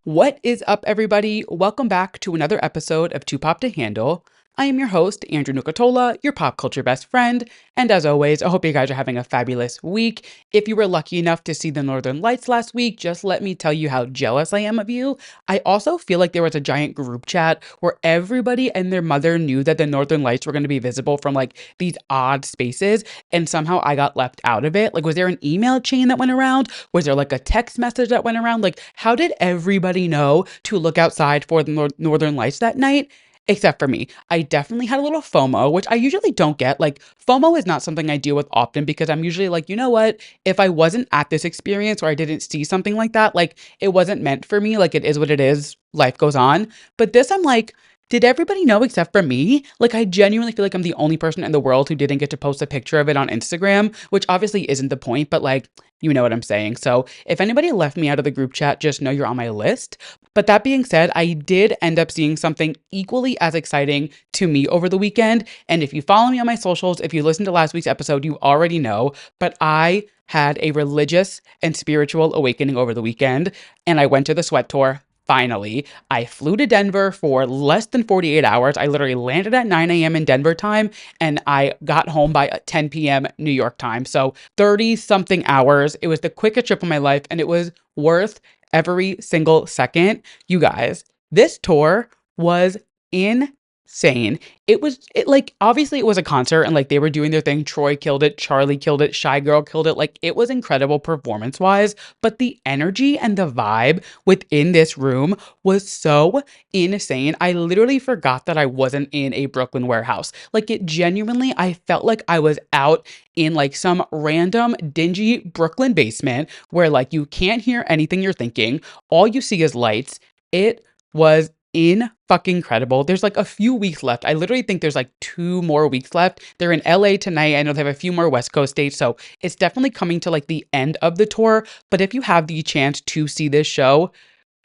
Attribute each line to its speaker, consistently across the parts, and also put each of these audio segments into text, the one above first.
Speaker 1: What is up, everybody? Welcome back to another episode of Too Pop to Handle. I am your host, Andrew Nucatola, your pop culture best friend, and as always, I hope you guys are having a fabulous week. If you were lucky enough to see the Northern Lights last week, just let me tell you how jealous I am of you. I also feel like there was a giant group chat where everybody and their mother knew that the Northern Lights were going to be visible from like these odd spaces, and somehow I got left out of it. Like, was there an email chain that went around? Was there like a text message that went around? Like, how did everybody know to look outside for the Northern Lights that night? Except for me. I definitely had a little FOMO, which I usually don't get. Like, FOMO is not something I deal with often because I'm usually like, you know what? If I wasn't at this experience or I didn't see something like that, like, it wasn't meant for me. Like, it is what it is. Life goes on. But this, I'm like, did everybody know except for me? Like, I genuinely feel like I'm the only person in the world who didn't get to post a picture of it on Instagram, which obviously isn't the point, but like, you know what I'm saying. So if anybody left me out of the group chat, just know you're on my list. But that being said, I did end up seeing something equally as exciting to me over the weekend. And if you follow me on my socials, if you listened to last week's episode, you already know, but I had a religious and spiritual awakening over the weekend, and I went to the sweat tour. Finally, I flew to Denver for less than 48 hours. I literally landed at 9 a.m. in Denver time and I got home by 10 p.m. New York time. So 30 something hours. It was the quickest trip of my life and it was worth every single second. You guys, this tour was insane. It like, obviously it was a concert and like they were doing their thing. Troy killed it, Charli killed it, Shy Girl killed it. Like, it was incredible performance wise, but the energy and the vibe within this room was so insane. I literally forgot that I wasn't in a Brooklyn warehouse. Like, it genuinely, I felt like I was out in like some random dingy Brooklyn basement where like you can't hear anything you're thinking. All you see is lights. It was in fucking incredible. There's like a few weeks left. I literally think there's like 2 more weeks left. They're in LA tonight. I know they have a few more West Coast dates. So it's definitely coming to like the end of the tour. But if you have the chance to see this show,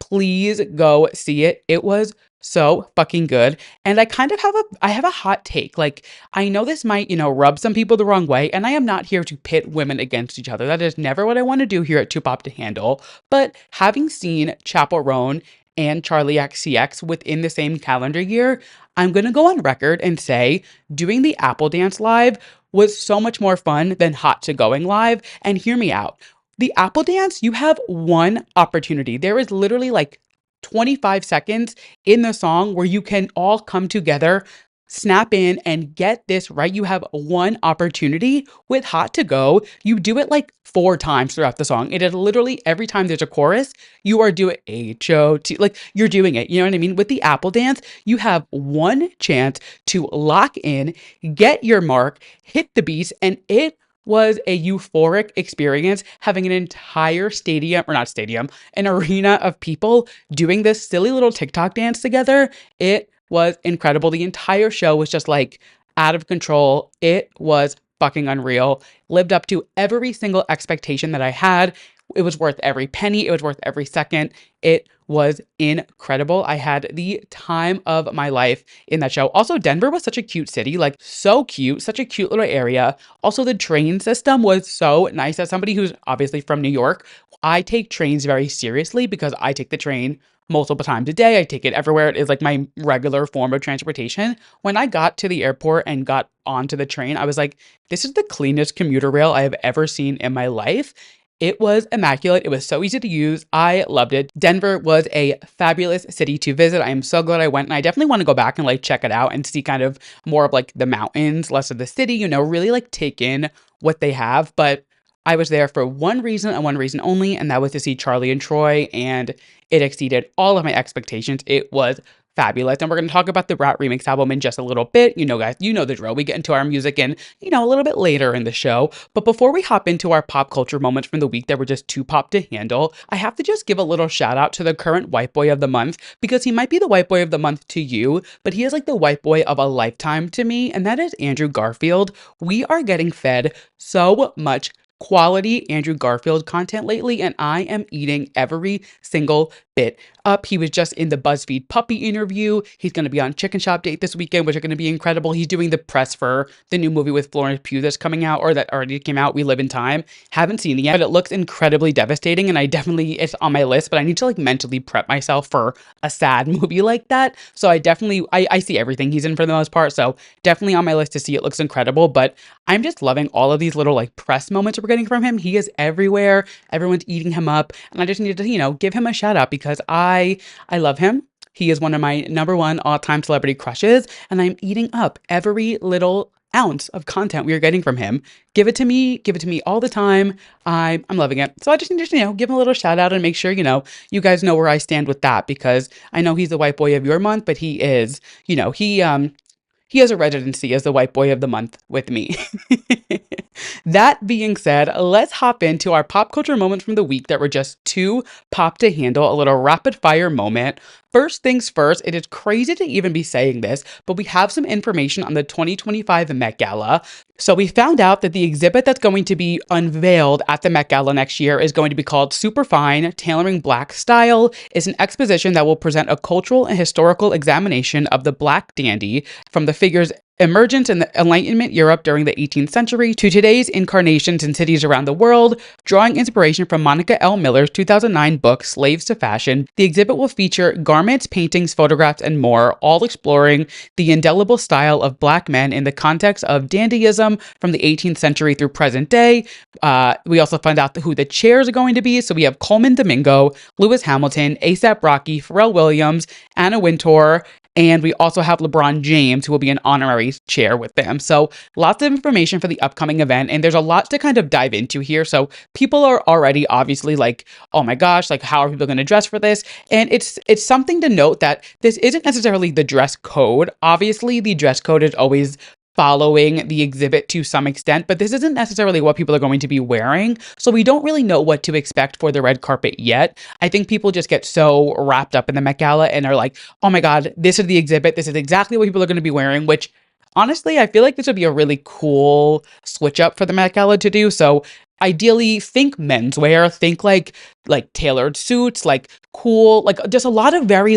Speaker 1: please go see it. It was so fucking good. And I kind of have a hot take. Like, I know this might, rub some people the wrong way, and I am not here to pit women against each other. That is never what I want to do here at Too Pop to Handle. But having seen Chappell Roan and Charli XCX within the same calendar year, I'm going to go on record and say doing the Apple Dance live was so much more fun than Hot to Going live. And hear me out. The Apple Dance, you have one opportunity. There is literally like 25 seconds in the song where you can all come together, snap in, and get this right. You have one opportunity. With Hot to Go, you do it like 4 times throughout the song. It is literally every time there's a chorus, you are doing H-O-T, like you're doing it. You know what I mean? With the Apple Dance, you have one chance to lock in, get your mark, hit the beats, and it was a euphoric experience having an entire an arena of people doing this silly little TikTok dance together. It was incredible. The entire show was just like out of control. It was fucking unreal. Lived up to every single expectation that I had. It was worth every penny. It was worth every second. It was incredible. I had the time of my life in that show. Also, Denver was such a cute city, like so cute, such a cute little area. Also, the train system was so nice. As somebody who's obviously from New York, I take trains very seriously because I take the train multiple times a day. I take it everywhere. It is like my regular form of transportation. When I got to the airport and got onto the train, I was like, this is the cleanest commuter rail I have ever seen in my life. It was immaculate. It was so easy to use. I loved it. Denver was a fabulous city to visit. I am so glad I went, and I definitely want to go back and like check it out and see kind of more of like the mountains, less of the city, really like take in what they have. But I was there for one reason and one reason only, and that was to see Charli and Troy, and it exceeded all of my expectations. It was fabulous. And we're going to talk about the Brat remix album in just a little bit. Guys, you know the drill. We get into our music and, a little bit later in the show. But before we hop into our pop culture moments from the week that were just too pop to handle, I have to just give a little shout out to the current white boy of the month, because he might be the white boy of the month to you, but he is like the white boy of a lifetime to me. And that is Andrew Garfield. We are getting fed so much quality Andrew Garfield content lately, and I am eating every single bit up. He was just in the BuzzFeed puppy interview. He's going to be on Chicken Shop Date this weekend, which are going to be incredible. He's doing the press for the new movie with Florence Pugh that's coming out, or that already came out, We Live in Time. Haven't seen it yet, but it looks incredibly devastating, and it's on my list, but I need to like mentally prep myself for a sad movie like that. So I see everything he's in for the most part, so definitely on my list to see. It looks incredible, but I'm just loving all of these little like press moments we're getting from him. He is everywhere. Everyone's eating him up, and I just need to, give him a shout out because I love him. He is one of my number one all-time celebrity crushes, and I'm eating up every little ounce of content we are getting from him. Give it to me all the time. I'm loving it. So I just need to, give him a little shout out and make sure, you guys know where I stand with that, because I know he's the white boy of your month, but he is, he has a residency as the white boy of the month with me. That being said, let's hop into our pop culture moments from the week that were just too pop to handle, a little rapid fire moment. First things first, it is crazy to even be saying this, but we have some information on the 2025 Met Gala. So we found out that the exhibit that's going to be unveiled at the Met Gala next year is going to be called Superfine, Tailoring Black Style. It's an exposition that will present a cultural and historical examination of the Black dandy from the figure's emergence in the Enlightenment Europe during the 18th century to today's incarnations in cities around the world. Drawing inspiration from Monica L. Miller's 2009 book, Slaves to Fashion, the exhibit will feature garments, paintings, photographs, and more, all exploring the indelible style of Black men in the context of dandyism from the 18th century through present day. We also find out who the chairs are going to be. So we have Coleman Domingo, Lewis Hamilton, A$AP Rocky, Pharrell Williams, Anna Wintour, and we also have LeBron James, who will be an honorary chair with them. So lots of information for the upcoming event. And there's a lot to kind of dive into here. So people are already obviously like, oh my gosh, like how are people going to dress for this? And it's something to note that this isn't necessarily the dress code. Obviously, the dress code is always following the exhibit to some extent, but this isn't necessarily what people are going to be wearing. So we don't really know what to expect for the red carpet yet. I think people just get so wrapped up in the Met Gala and are like, oh my God, this is the exhibit. This is exactly what people are going to be wearing, which honestly, I feel like this would be a really cool switch up for the Met Gala to do. So ideally, think menswear, think like tailored suits, like cool, like just a lot of very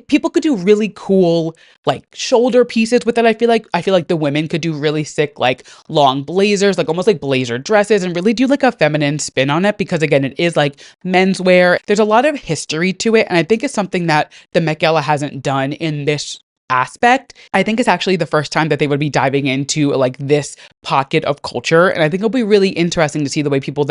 Speaker 1: people could do really cool like shoulder pieces with it. I feel like the women could do really sick like long blazers, like almost like blazer dresses, and really do like a feminine spin on it, because again, it is like menswear. There's a lot of history to it, and I think it's something that the Met Gala hasn't done in this aspect. I think it's actually the first time that they would be diving into like this pocket of culture, and I think it'll be really interesting to see the way people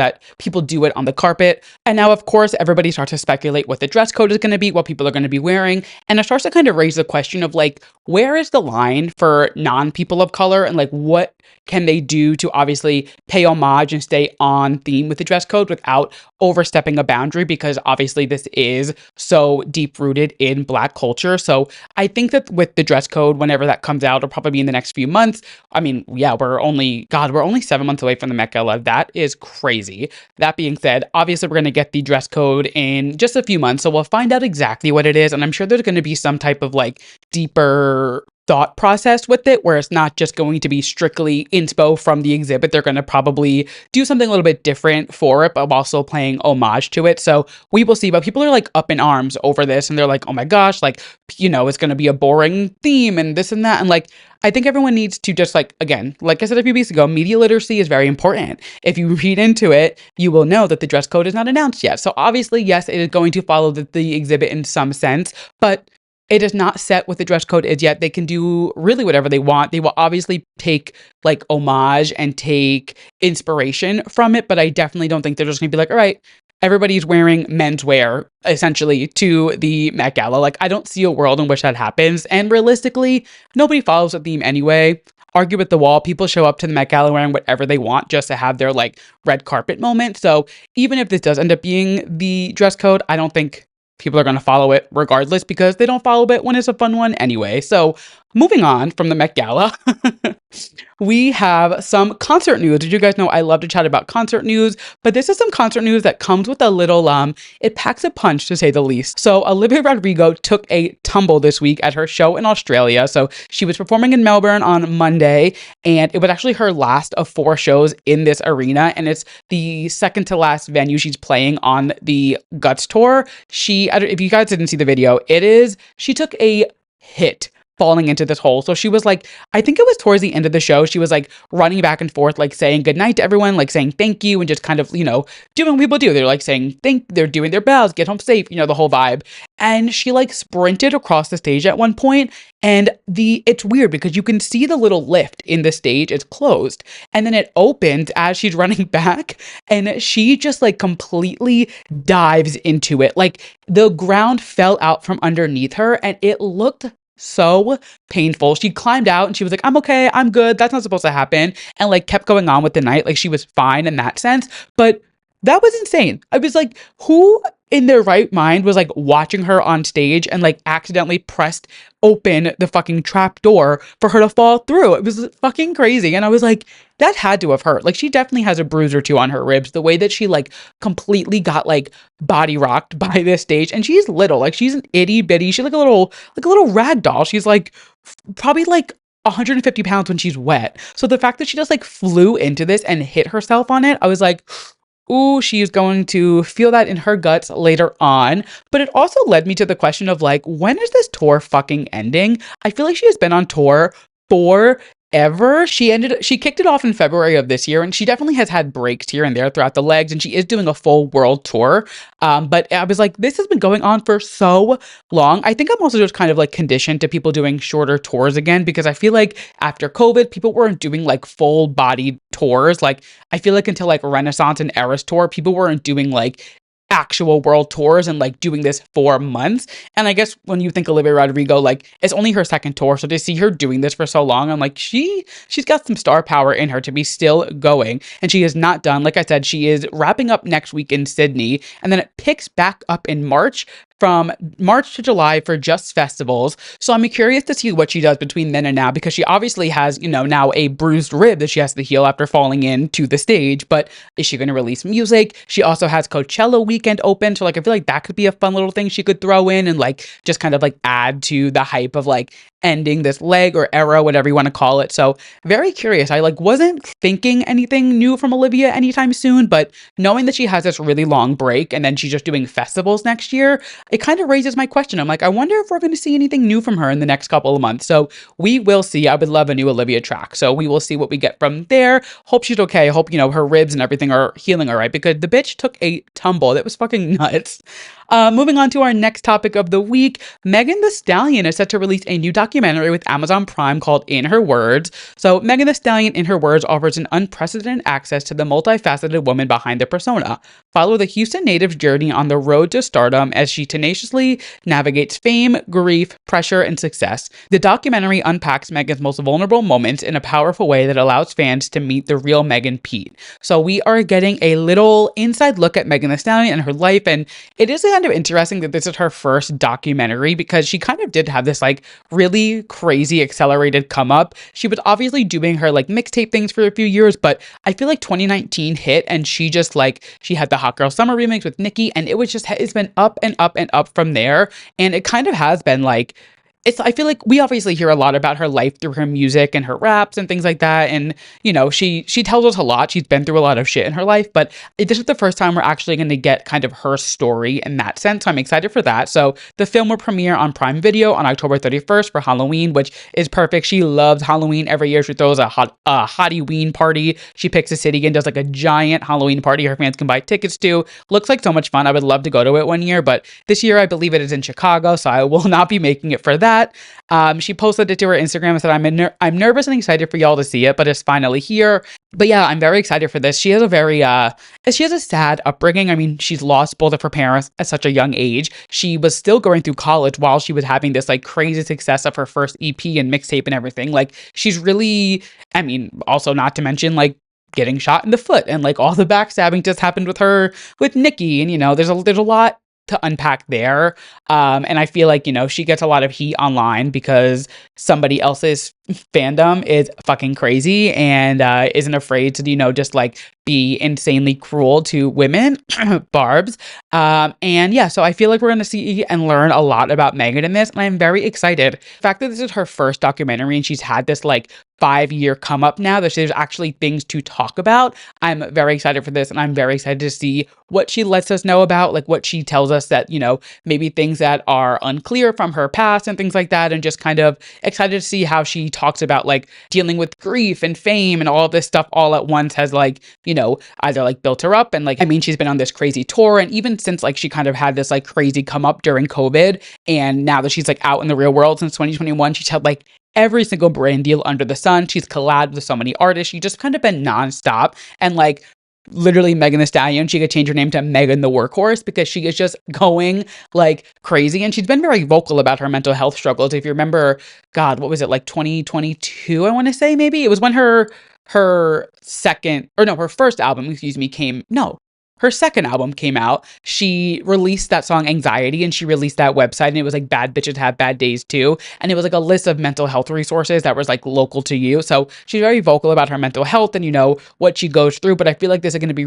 Speaker 1: do it on the carpet. And now of course everybody starts to speculate what the dress code is going to be, what people are going to be wearing, and it starts to kind of raise the question of like, where is the line for non-people of color, and like what can they do to obviously pay homage and stay on theme with the dress code without overstepping a boundary, because obviously this is so deep rooted in Black culture. So I think that with the dress code, whenever that comes out, it'll probably be in the next few months. I mean, yeah, we're only 7 months away from the Met Gala. That is crazy. That being said, obviously we're going to get the dress code in just a few months, so we'll find out exactly what it is, and I'm sure there's going to be some type of like deeper thought process with it, where it's not just going to be strictly inspo from the exhibit. They're going to probably do something a little bit different for it, but also playing homage to it. So we will see. But people are like up in arms over this, and they're like, oh my gosh, like, it's going to be a boring theme and this and that. And like, I think everyone needs to just like, again, like I said a few weeks ago, media literacy is very important. If you read into it, you will know that the dress code is not announced yet. So obviously, yes, it is going to follow the exhibit in some sense, but it is not set what the dress code is yet. They can do really whatever they want. They will obviously take like homage and take inspiration from it, but I definitely don't think they're just gonna be like, all right, everybody's wearing menswear essentially to the Met Gala. Like, I don't see a world in which that happens. And realistically, nobody follows the theme anyway. Argue with the wall. People show up to the Met Gala wearing whatever they want just to have their like red carpet moment. So even if this does end up being the dress code, I don't think people are going to follow it regardless, because they don't follow it when it's a fun one anyway. So Moving on from the Met Gala, we have some concert news. Did you guys know I love to chat about concert news? But this is some concert news that comes with a little, it packs a punch to say the least. So Olivia Rodrigo took a tumble this week at her show in Australia. So she was performing in Melbourne on Monday, and it was actually her last of 4 shows in this arena. And it's the second to last venue she's playing on the Guts tour. If you guys didn't see the video, she took a hit falling into this hole. So she was like, I think it was towards the end of the show, she was like running back and forth, like saying goodnight to everyone, like saying thank you, and just kind of, doing what people do. They're like saying they're doing their bows, get home safe, the whole vibe. And she like sprinted across the stage at one point, and it's weird because you can see the little lift in the stage, it's closed, and then it opens as she's running back, and she just like completely dives into it. Like the ground fell out from underneath her, and it looked so painful. She climbed out and she was like, I'm okay, I'm good, that's not supposed to happen, and like kept going on with the night. Like she was fine in that sense, but that was insane. I was like, who in their right mind was like watching her on stage and like accidentally pressed open the fucking trap door for her to fall through? It was fucking crazy. And I was like, that had to have hurt. Like she definitely has a bruise or two on her ribs. The way that she like completely got like body rocked by this stage, and she's little, like she's an itty bitty, she's like a little rag doll. She's like probably like 150 pounds when she's wet. So the fact that she just like flew into this and hit herself on it, I was like, ooh, she's going to feel that in her guts later on. But it also led me to the question of like, when is this tour fucking ending? I feel like she has been on tour forever. She kicked it off in February of this year, and she definitely has had breaks here and there throughout the legs, and she is doing a full world tour. But I was like, this has been going on for so long. I think I'm also just kind of like conditioned to people doing shorter tours again, because I feel like after COVID, people weren't doing like full body tours. Like I feel like until like Renaissance and Eras tour, people weren't doing like actual world tours and like doing this for months. And I guess when you think Olivia Rodrigo, like it's only her second tour, so to see her doing this for so long, I'm like, she's got some star power in her to be still going. And she is not done. Like I said, she is wrapping up next week in Sydney, and then it picks back up in March, from March to July, for just festivals. So I'm curious to see what she does between then and now, because she obviously has, now a bruised rib that she has to heal after falling into the stage. But is she going to release music? She also has Coachella weekend open. So like, I feel like that could be a fun little thing she could throw in and like just kind of like add to the hype of like ending this leg or era, whatever you want to call it. So very curious. I like wasn't thinking anything new from Olivia anytime soon, but knowing that she has this really long break and then she's just doing festivals next year, it kind of raises my question. I'm like, I wonder if we're going to see anything new from her in the next couple of months. So we will see. I would love a new Olivia track. So we will see what we get from there. Hope she's okay. Hope, her ribs and everything are healing all right, because the bitch took a tumble. That was fucking nuts. Moving on to our next topic of the week, Megan Thee Stallion is set to release a new documentary with Amazon Prime called In Her Words. So Megan Thee Stallion, In Her Words, offers an unprecedented access to the multifaceted woman behind the persona. Follow the Houston native's journey on the road to stardom as she tenaciously navigates fame, grief, pressure, and success. The documentary unpacks Megan's most vulnerable moments in a powerful way that allows fans to meet the real Megan Pete. So we are getting a little inside look at Megan Thee Stallion and her life, and it is kind of interesting that this is her first documentary, because she kind of did have this like really crazy accelerated come up. She was obviously doing her like mixtape things for a few years, but I feel like 2019 hit and she just like, she had the Hot Girl Summer remix with Nicki, and it's been up and up and up from there. And it kind of has been like, I feel like we obviously hear a lot about her life through her music and her raps and things like that. And, she tells us a lot. She's been through a lot of shit in her life, but this is the first time we're actually going to get kind of her story in that sense. So I'm excited for that. So the film will premiere on Prime Video on October 31st for Halloween, which is perfect. She loves Halloween. Every year she throws a Hottie-ween party. She picks a city and does like a giant Halloween party her fans can buy tickets to. Looks like so much fun. I would love to go to it one year, but this year I believe it is in Chicago, so I will not be making it for that. She posted it to her Instagram and said, I'm nervous and excited for y'all to see it, but it's finally here. But yeah, I'm very excited for this. She has a sad upbringing. I mean, she's lost both of her parents at such a young age. She was still going through college while she was having this like crazy success of her first EP and mixtape and everything. Like she's really, also not to mention like getting shot in the foot and like all the backstabbing just happened with her with Nicki, and there's a lot to unpack there. And I feel like, she gets a lot of heat online because somebody else's fandom is fucking crazy and isn't afraid to, just like be insanely cruel to women, barbs. And yeah, so I feel like we're going to see and learn a lot about Megan in this, and I'm very excited. The fact that this is her first documentary and she's had this like 5-year come up now, that there's actually things to talk about. I'm very excited for this, and I'm very excited to see what she lets us know about, like what she tells us that, maybe things that are unclear from her past and things like that, and just kind of excited to see how she talks about like dealing with grief and fame and all this stuff all at once has like, either like built her up. And like, I mean, she's been on this crazy tour, and even since like she kind of had this like crazy come up during COVID, and now that she's like out in the real world since 2021, she's had like every single brand deal under the sun. She's collabed with so many artists. She's just kind of been nonstop. And like literally Megan Thee Stallion, she could change her name to Megan the Workhorse because she is just going like crazy. And she's been very vocal about her mental health struggles. If you remember, God, what was it, like 2022, I want to say maybe? It was when her first album, her second album came out. She released that song Anxiety, and she released that website, and it was like Bad Bitches Have Bad Days Too. And it was like a list of mental health resources that was like local to you. So she's very vocal about her mental health and, what she goes through. But I feel like this is going to be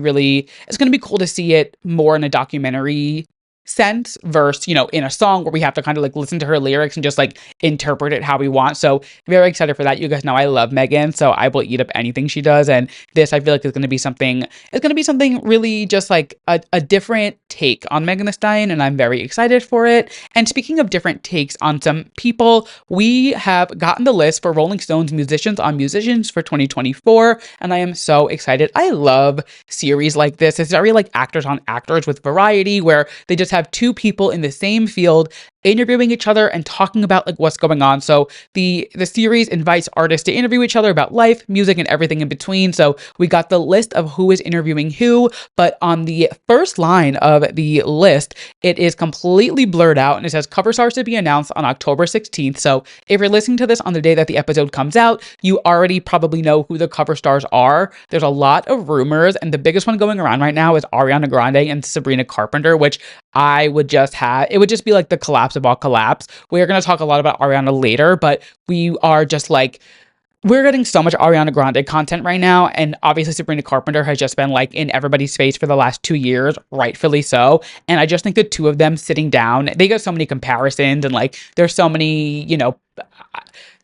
Speaker 1: it's going to be cool to see it more in a documentary sense versus, in a song where we have to kind of like listen to her lyrics and just like interpret it how we want. So very excited for that. You guys know I love Megan, so I will eat up anything she does. And this, I feel like, is going to be something really just like a different take on Megan Thee Stallion, and I'm very excited for it. And speaking of different takes on some people, we have gotten the list for Rolling Stone's Musicians on Musicians for 2024, and I am so excited. I love series like this. It's very like actors on actors with variety, where they just have two people in the same field interviewing each other and talking about like what's going on. So the series invites artists to interview each other about life, music, and everything in between. So we got the list of who is interviewing who, but on the first line of the list, it is completely blurred out and it says cover stars to be announced on October 16th. So if you're listening to this on the day that the episode comes out, you already probably know who the cover stars are. There's a lot of rumors, and the biggest one going around right now is Ariana Grande and Sabrina Carpenter, which it would just be like the collapse of all collapse. We're going to talk a lot about Ariana later, but we're getting so much Ariana Grande content right now, and obviously Sabrina Carpenter has just been like in everybody's face for the last 2 years, rightfully so. And I just think the two of them sitting down, they get so many comparisons, and like there's so many,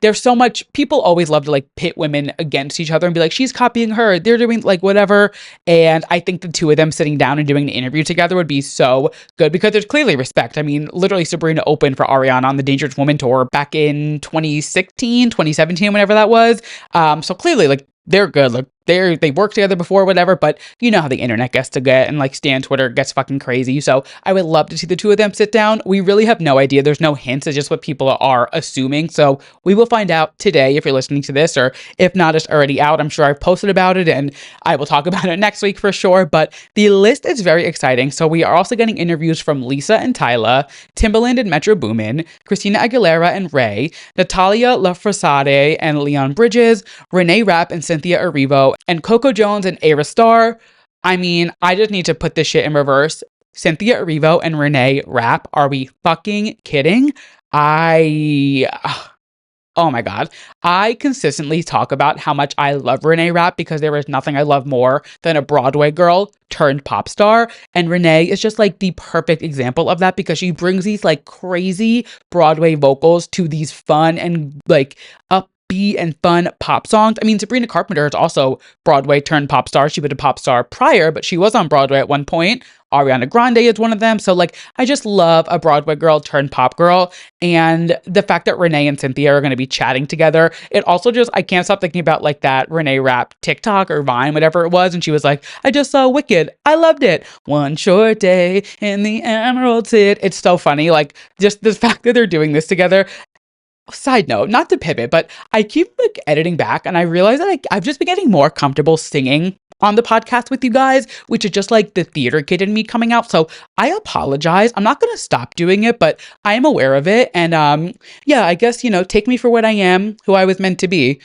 Speaker 1: there's so much, people always love to like pit women against each other and be like, she's copying her, they're doing like whatever. And I think the two of them sitting down and doing an interview together would be so good because there's clearly respect. I mean, literally Sabrina opened for Ariana on the Dangerous Woman tour back in 2016, 2017, whenever that was. So clearly like they're good. Like they worked together before, whatever, but you know how the internet gets to get, and like Stan Twitter gets fucking crazy. So I would love to see the two of them sit down. We really have no idea. There's no hints. It's just what people are assuming. So we will find out today if you're listening to this, or if not, it's already out. I'm sure I've posted about it and I will talk about it next week for sure. But the list is very exciting. So we are also getting interviews from Lisa and Tyla, Timbaland and Metro Boomin, Christina Aguilera and Ray, Natalia Lafourcade and Leon Bridges, Renee Rapp and Cynthia Erivo, and Coco Jones and Ayra Starr. I mean, I just need to put this shit in reverse. Cynthia Erivo and Renee Rapp. Are we fucking kidding? Oh my God. I consistently talk about how much I love Renee Rapp because there is nothing I love more than a Broadway girl turned pop star. And Renee is just like the perfect example of that because she brings these like crazy Broadway vocals to these fun and like upbeat and fun pop songs. I mean, Sabrina Carpenter is also Broadway turned pop star. She was a pop star prior, but she was on Broadway at one point. Ariana Grande is one of them. So like, I just love a Broadway girl turned pop girl. And the fact that Renee and Cynthia are going to be chatting together, it also just, I can't stop thinking about like that Renee Rapp TikTok or Vine, whatever it was. And she was like, I just saw Wicked. I loved it. One short day in the Emerald City. It's so funny. Like just the fact that they're doing this together. Side note, not to pivot, but I keep like editing back and I realize that I've just been getting more comfortable singing on the podcast with you guys, which is just like the theater kid in me coming out. So I apologize. I'm not going to stop doing it, but I am aware of it. And yeah, I guess, take me for what I am, who I was meant to be.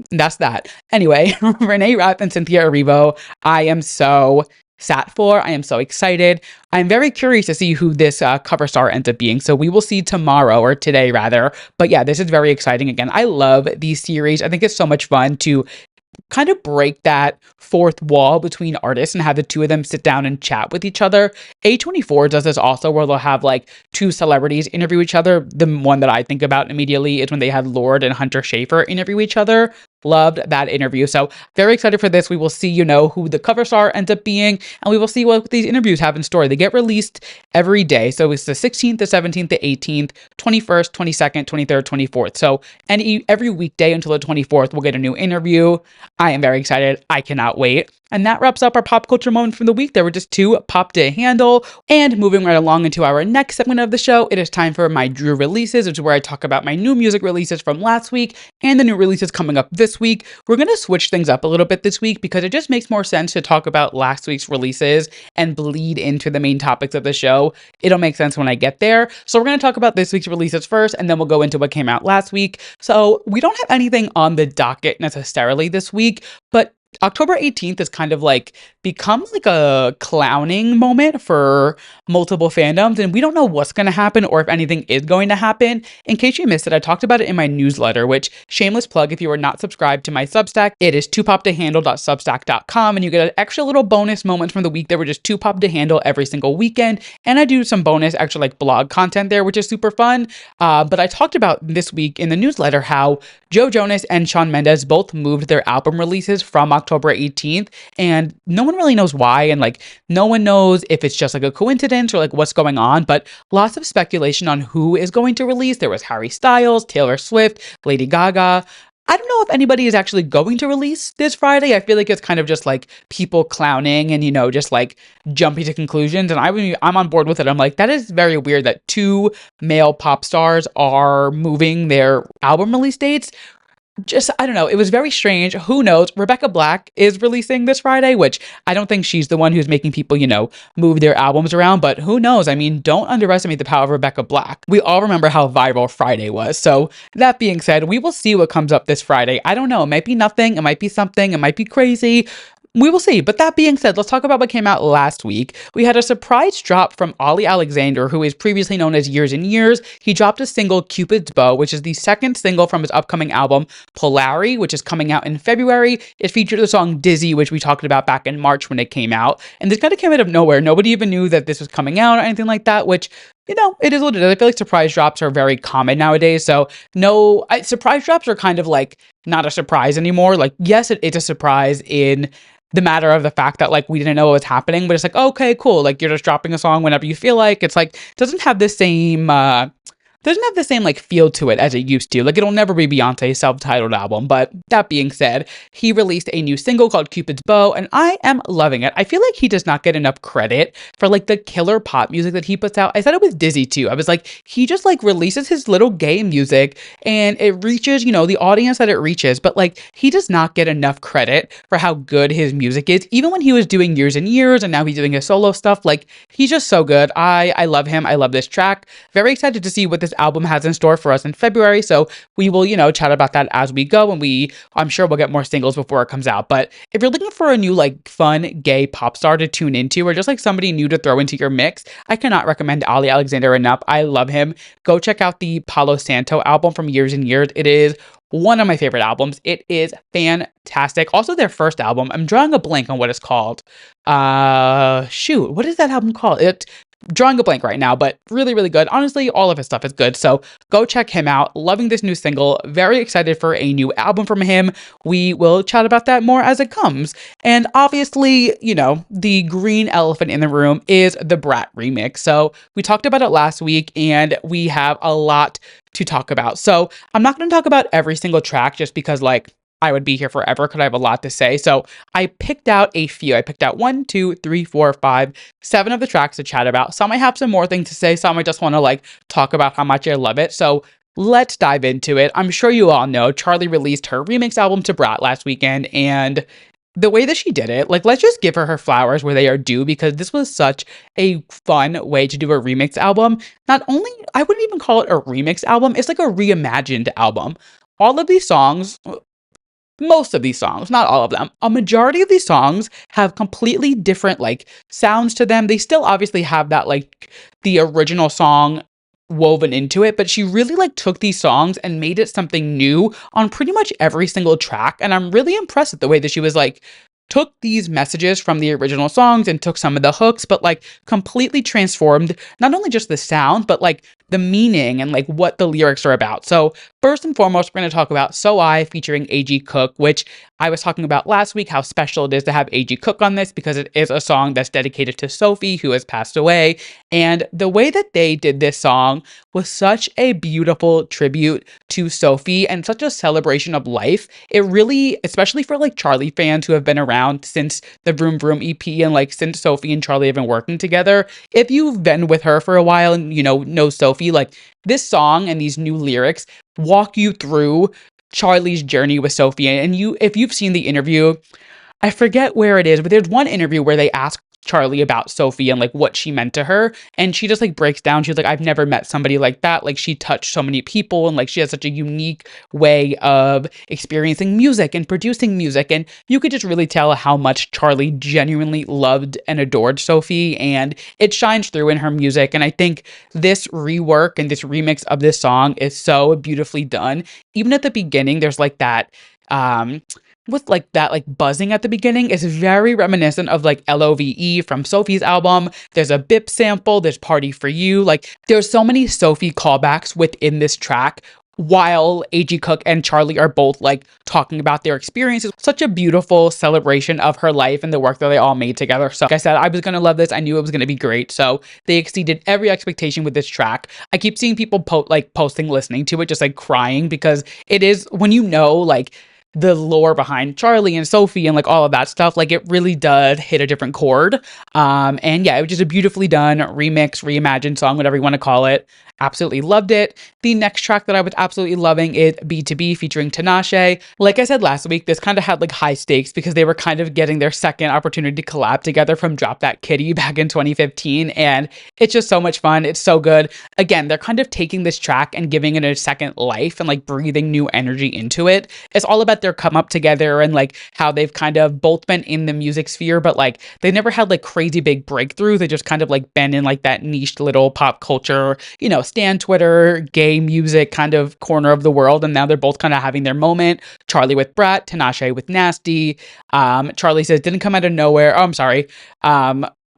Speaker 1: That's that. Anyway, Renee Rapp and Cynthia Erivo, I am so sat for. I am so excited. I'm very curious to see who this cover star ends up being. So we will see tomorrow, or today rather. But yeah, this is very exciting. Again, I love these series. I think it's so much fun to kind of break that fourth wall between artists and have the two of them sit down and chat with each other. A24 does this also, where they'll have like two celebrities interview each other. The one that I think about immediately is when they had Lorde and Hunter Schafer interview each other. Loved that interview. So very excited for this. We will see, who the cover star ends up being, and we will see what these interviews have in store. They get released every day. So it's the 16th, the 17th, the 18th, 21st, 22nd, 23rd, 24th. So every weekday until the 24th, we'll get a new interview. I am very excited. I cannot wait. And that wraps up our pop culture moment from the week. There were just two pop to handle. And moving right along into our next segment of the show, it is time for my Drew releases, which is where I talk about my new music releases from last week and the new releases coming up this week. We're going to switch things up a little bit this week because it just makes more sense to talk about last week's releases and bleed into the main topics of the show. It'll make sense when I get there. So we're going to talk about this week's releases first, and then we'll go into what came out last week. So we don't have anything on the docket necessarily this week, but October 18th has kind of like become like a clowning moment for multiple fandoms, and we don't know what's going to happen or if anything is going to happen. In case you missed it, I talked about it in my newsletter, which, shameless plug, if you are not subscribed to my Substack, it is 2poptohandle.substack.com, and you get an extra little bonus moments from the week. There were just 2 pop to handle every single weekend, and I do some bonus extra like blog content there, which is super fun. But I talked about this week in the newsletter how Joe Jonas and Shawn Mendes both moved their album releases from October 18th, and no one really knows why, and like no one knows if it's just like a coincidence or like what's going on, but lots of speculation on who is going to release. There was Harry Styles, Taylor Swift, Lady Gaga. I don't know if anybody is actually going to release this Friday. I feel like it's kind of just like people clowning and, just like jumping to conclusions. And I'm on board with it. I'm like, that is very weird that 2 male pop stars are moving their album release dates. I don't know. It was very strange. Who knows? Rebecca Black is releasing this Friday, which I don't think she's the one who's making people, move their albums around. But who knows? I mean, don't underestimate the power of Rebecca Black. We all remember how viral Friday was. So that being said, we will see what comes up this Friday. I don't know. It might be nothing. It might be something. It might be crazy. We will see. But that being said, let's talk about what came out last week. We had a surprise drop from Ollie Alexander, who is previously known as Years and Years. He dropped a single, Cupid's Bow, which is the second single from his upcoming album, Polari, which is coming out in February. It featured the song Dizzy, which we talked about back in March when it came out. And this kind of came out of nowhere. Nobody even knew that this was coming out or anything like that, which it is what it is. I feel like surprise drops are very common nowadays. So surprise drops are kind of like not a surprise anymore. Like, yes, it's a surprise in the matter of the fact that like we didn't know what was happening, but it's like, okay, cool. Like you're just dropping a song whenever you feel like. It's like, doesn't have the same like feel to it as it used to. Like it'll never be Beyonce's self-titled album. But that being said, he released a new single called Cupid's Bow, and I am loving it. I feel like he does not get enough credit for like the killer pop music that he puts out. I said it with Dizzy too. I was like, he just like releases his little gay music and it reaches, the audience that it reaches, but like he does not get enough credit for how good his music is. Even when he was doing Years and Years and now he's doing his solo stuff, like he's just so good. I love him. I love this track. Very excited to see what this album has in store for us in February. So we will, chat about that as we go, and I'm sure we'll get more singles before it comes out. But if you're looking for a new like fun gay pop star to tune into, or just like somebody new to throw into your mix, I cannot recommend Ollie Alexander enough. I love him. Go check out the Palo Santo album from Years and Years. It is one of my favorite albums. It is fantastic. Also their first album, I'm drawing a blank on what it's called. What is that album called? Drawing a blank right now, but really, really good. Honestly, all of his stuff is good. So go check him out. Loving this new single. Very excited for a new album from him. We will chat about that more as it comes. And obviously, the green elephant in the room is the Brat remix. So we talked about it last week and we have a lot to talk about. So I'm not going to talk about every single track just because like I would be here forever because I have a lot to say. So I picked out a few. I picked out 1, 2, 3, 4, 5, 7 of the tracks to chat about. Some I have some more things to say. Some I just want to like talk about how much I love it. So let's dive into it. I'm sure you all know Charli released her remix album to Brat last weekend, and the way that she did it, like, let's just give her flowers where they are due, because this was such a fun way to do a remix album. Not only, I wouldn't even call it a remix album, it's like a reimagined album. All of these songs, most of these songs, not all of them, a majority of these songs have completely different like sounds to them. They still obviously have that like the original song woven into it, but she really like took these songs and made it something new on pretty much every single track. And I'm really impressed at the way that she was like took these messages from the original songs and took some of the hooks, but like completely transformed not only just the sound, but like the meaning and like what the lyrics are about. So first and foremost, we're going to talk about So I featuring A.G. Cook, which I was talking about last week, how special it is to have A.G. Cook on this because it is a song that's dedicated to Sophie, who has passed away. And the way that they did this song was such a beautiful tribute to Sophie and such a celebration of life. It really, especially for like Charli fans who have been around since the Vroom Vroom EP and like since Sophie and Charli have been working together, if you've been with her for a while and know Sophie, like this song and these new lyrics walk you through Charli's journey with Sophie. And if you've seen the interview, I forget where it is, but there's one interview where they ask Charli about Sophie and like what she meant to her. And she just like breaks down. She's like, I've never met somebody like that. Like she touched so many people and like she has such a unique way of experiencing music and producing music. And you could just really tell how much Charli genuinely loved and adored Sophie. And it shines through in her music. And I think this rework and this remix of this song is so beautifully done. Even at the beginning, there's like that, with like that like buzzing at the beginning is very reminiscent of like LOVE from Sophie's album. There's a Bip sample, there's Party for You. Like there's so many Sophie callbacks within this track while A.G. Cook and Charli are both like talking about their experiences. Such a beautiful celebration of her life and the work that they all made together. So like I said, I was going to love this. I knew it was going to be great. So they exceeded every expectation with this track. I keep seeing people posting listening to it, just like crying because it is when like the lore behind Charli and Sophie and like all of that stuff, like it really does hit a different chord. And yeah, it was just a beautifully done remix, reimagined song, whatever you want to call it. Absolutely loved it. The next track that I was absolutely loving is B2B featuring Tinashe. Like I said last week, this kind of had like high stakes because they were kind of getting their second opportunity to collab together from Drop That Kitty back in 2015. And it's just so much fun. It's so good. Again, they're kind of taking this track and giving it a second life and like breathing new energy into it. It's all about their come up together and like how they've kind of both been in the music sphere, but like they never had like crazy big breakthroughs. They just kind of like been in like that niche little pop culture, stan Twitter, gay music kind of corner of the world. And now they're both kind of having their moment. Charli with Brat, Tinashe with Nasty. Charli says, didn't come out of nowhere. Oh, I'm sorry.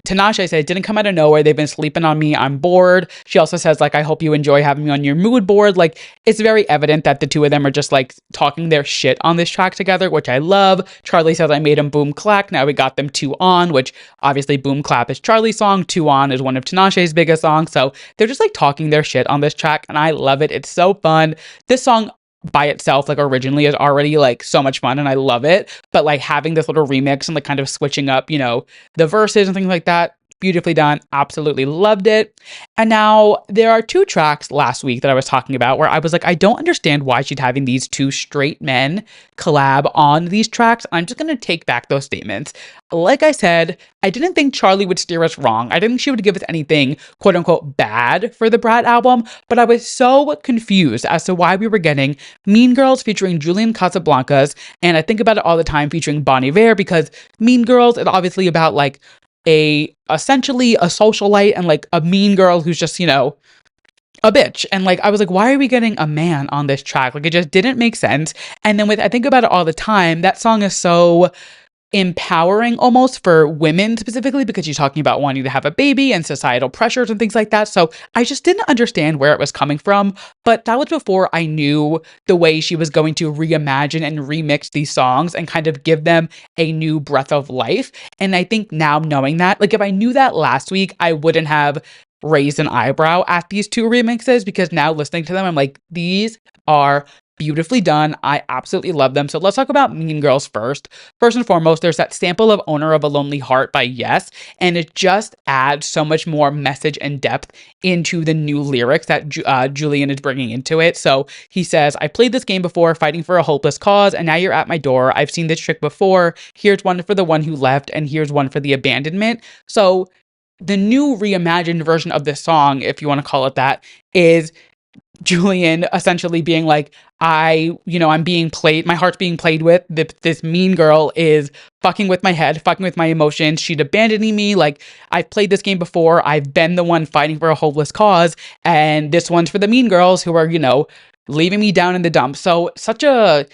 Speaker 1: Tinashe said, didn't come out of nowhere. They've been sleeping on me. I'm bored. She also says, like, I hope you enjoy having me on your mood board. Like, it's very evident that the two of them are just like talking their shit on this track together, which I love. Charli says, I made him boom clack. Now we got them two on, which obviously boom clap is Charli's song. Two on is one of Tinashe's biggest songs. So they're just like talking their shit on this track. And I love it. It's so fun. This song by itself, like originally is already like so much fun and I love it. But like having this little remix and like kind of switching up, the verses and things like that, beautifully done. Absolutely loved it. And now there are two tracks last week that I was talking about where I was like, I don't understand why she's having these two straight men collab on these tracks. I'm just going to take back those statements. Like I said, I didn't think Charli would steer us wrong. I didn't think she would give us anything quote unquote bad for the Brat album, but I was so confused as to why we were getting Mean Girls featuring Julian Casablancas. And I think about it all the time featuring Bon Iver because Mean Girls is obviously about like essentially a socialite and like a mean girl who's just, a bitch. And like, I was like, why are we getting a man on this track? Like, it just didn't make sense. And then I think about it all the time, that song is so empowering almost for women specifically because she's talking about wanting to have a baby and societal pressures and things like that. So I just didn't understand where it was coming from, but that was before I knew the way she was going to reimagine and remix these songs and kind of give them a new breath of life. And I think now knowing that, like if I knew that last week, I wouldn't have raised an eyebrow at these two remixes because now listening to them, I'm like, these are beautifully done. I absolutely love them. So let's talk about Mean Girls first. First and foremost, there's that sample of Owner of a Lonely Heart by Yes, and it just adds so much more message and depth into the new lyrics that Julian is bringing into it. So he says, I played this game before, fighting for a hopeless cause, and now you're at my door. I've seen this trick before. Here's one for the one who left, and here's one for the abandonment. So the new reimagined version of this song, if you want to call it that, is Julian essentially being like, I'm being played, my heart's being played with. This mean girl is fucking with my head, fucking with my emotions. She's abandoning me. Like, I've played this game before. I've been the one fighting for a hopeless cause. And this one's for the mean girls who are, leaving me down in the dumps. So, such a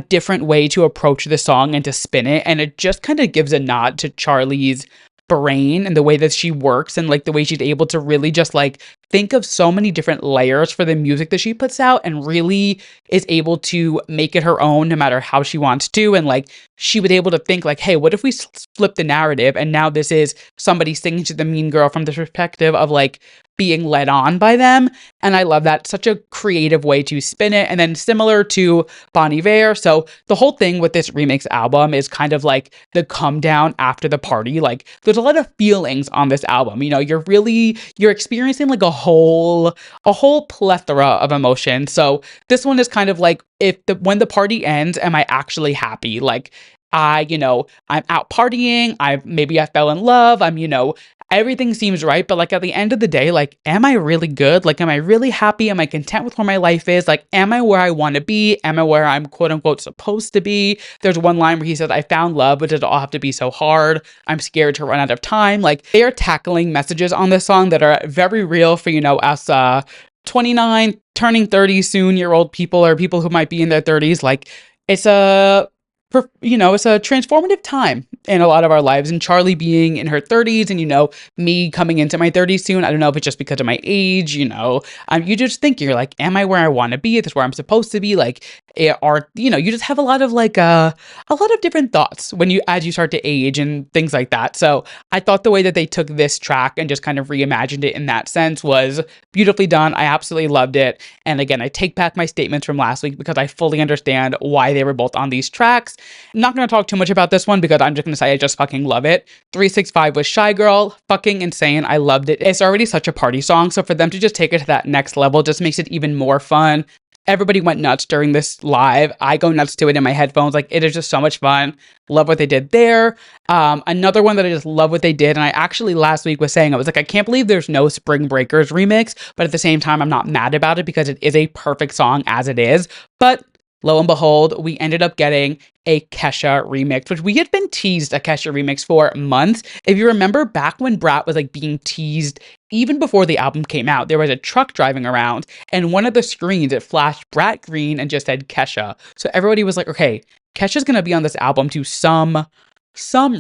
Speaker 1: different way to approach the song and to spin it. And it just kind of gives a nod to Charli's brain and the way that she works and like the way she's able to really just like think of so many different layers for the music that she puts out and really is able to make it her own no matter how she wants to. And like she was able to think like, hey, what if we flip the narrative and now this is somebody singing to the mean girl from the perspective of like being led on by them. And I love that. Such a creative way to spin it. And then similar to Bon Iver. So the whole thing with this remix album is kind of like the come down after the party. Like there's a lot of feelings on this album. You're experiencing like a whole plethora of emotion. So this one is kind of like when the party ends, am I actually happy? Like I'm out partying. I fell in love. Everything seems right, but like at the end of the day, like, am I really good? Like, am I really happy? Am I content with where my life is? Like, am I where I want to be? Am I where I'm quote unquote supposed to be? There's one line where he says, I found love, but does it all have to be so hard? I'm scared to run out of time. Like, they are tackling messages on this song that are very real for, us, 29, turning 30 soon year old people or people who might be in their 30s. Like, it's it's a transformative time in a lot of our lives, and Charli being in her 30s and, me coming into my 30s soon. I don't know if it's just because of my age, you just think you're like, am I where I want to be? Is this where I'm supposed to be? Like, you just have a lot of like, a lot of different thoughts as you start to age and things like that. So I thought the way that they took this track and just kind of reimagined it in that sense was beautifully done. I absolutely loved it. And again, I take back my statements from last week because I fully understand why they were both on these tracks. I'm not going to talk too much about this one because I'm just going to say I just fucking love it. 365 was Shy Girl. Fucking insane. I loved it. It's already such a party song, so for them to just take it to that next level just makes it even more fun. Everybody went nuts during this live. I go nuts to it in my headphones. Like, it is just so much fun. Love what they did there. Another one that I just love what they did, and I actually last week was saying, I was like, I can't believe there's no Spring Breakers remix, but at the same time, I'm not mad about it because it is a perfect song as it is. But lo and behold, we ended up getting a Kesha remix, which we had been teased a Kesha remix for months. If you remember back when Brat was like being teased, even before the album came out, there was a truck driving around and one of the screens, it flashed Brat green and just said Kesha. So everybody was like, okay, Kesha's going to be on this album to some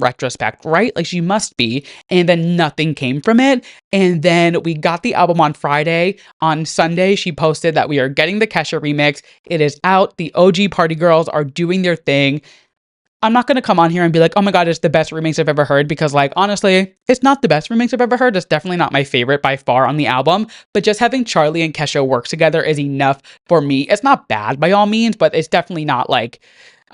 Speaker 1: retrospect, right? Like she must be. And then nothing came from it. And then we got the album on Friday. On Sunday, she posted that we are getting the Kesha remix. It is out. The OG party girls are doing their thing. I'm not going to come on here and be like, oh my God, it's the best remix I've ever heard, because like, honestly, it's not the best remix I've ever heard. It's definitely not my favorite by far on the album, but just having Charli and Kesha work together is enough for me. It's not bad by all means, but it's definitely not like,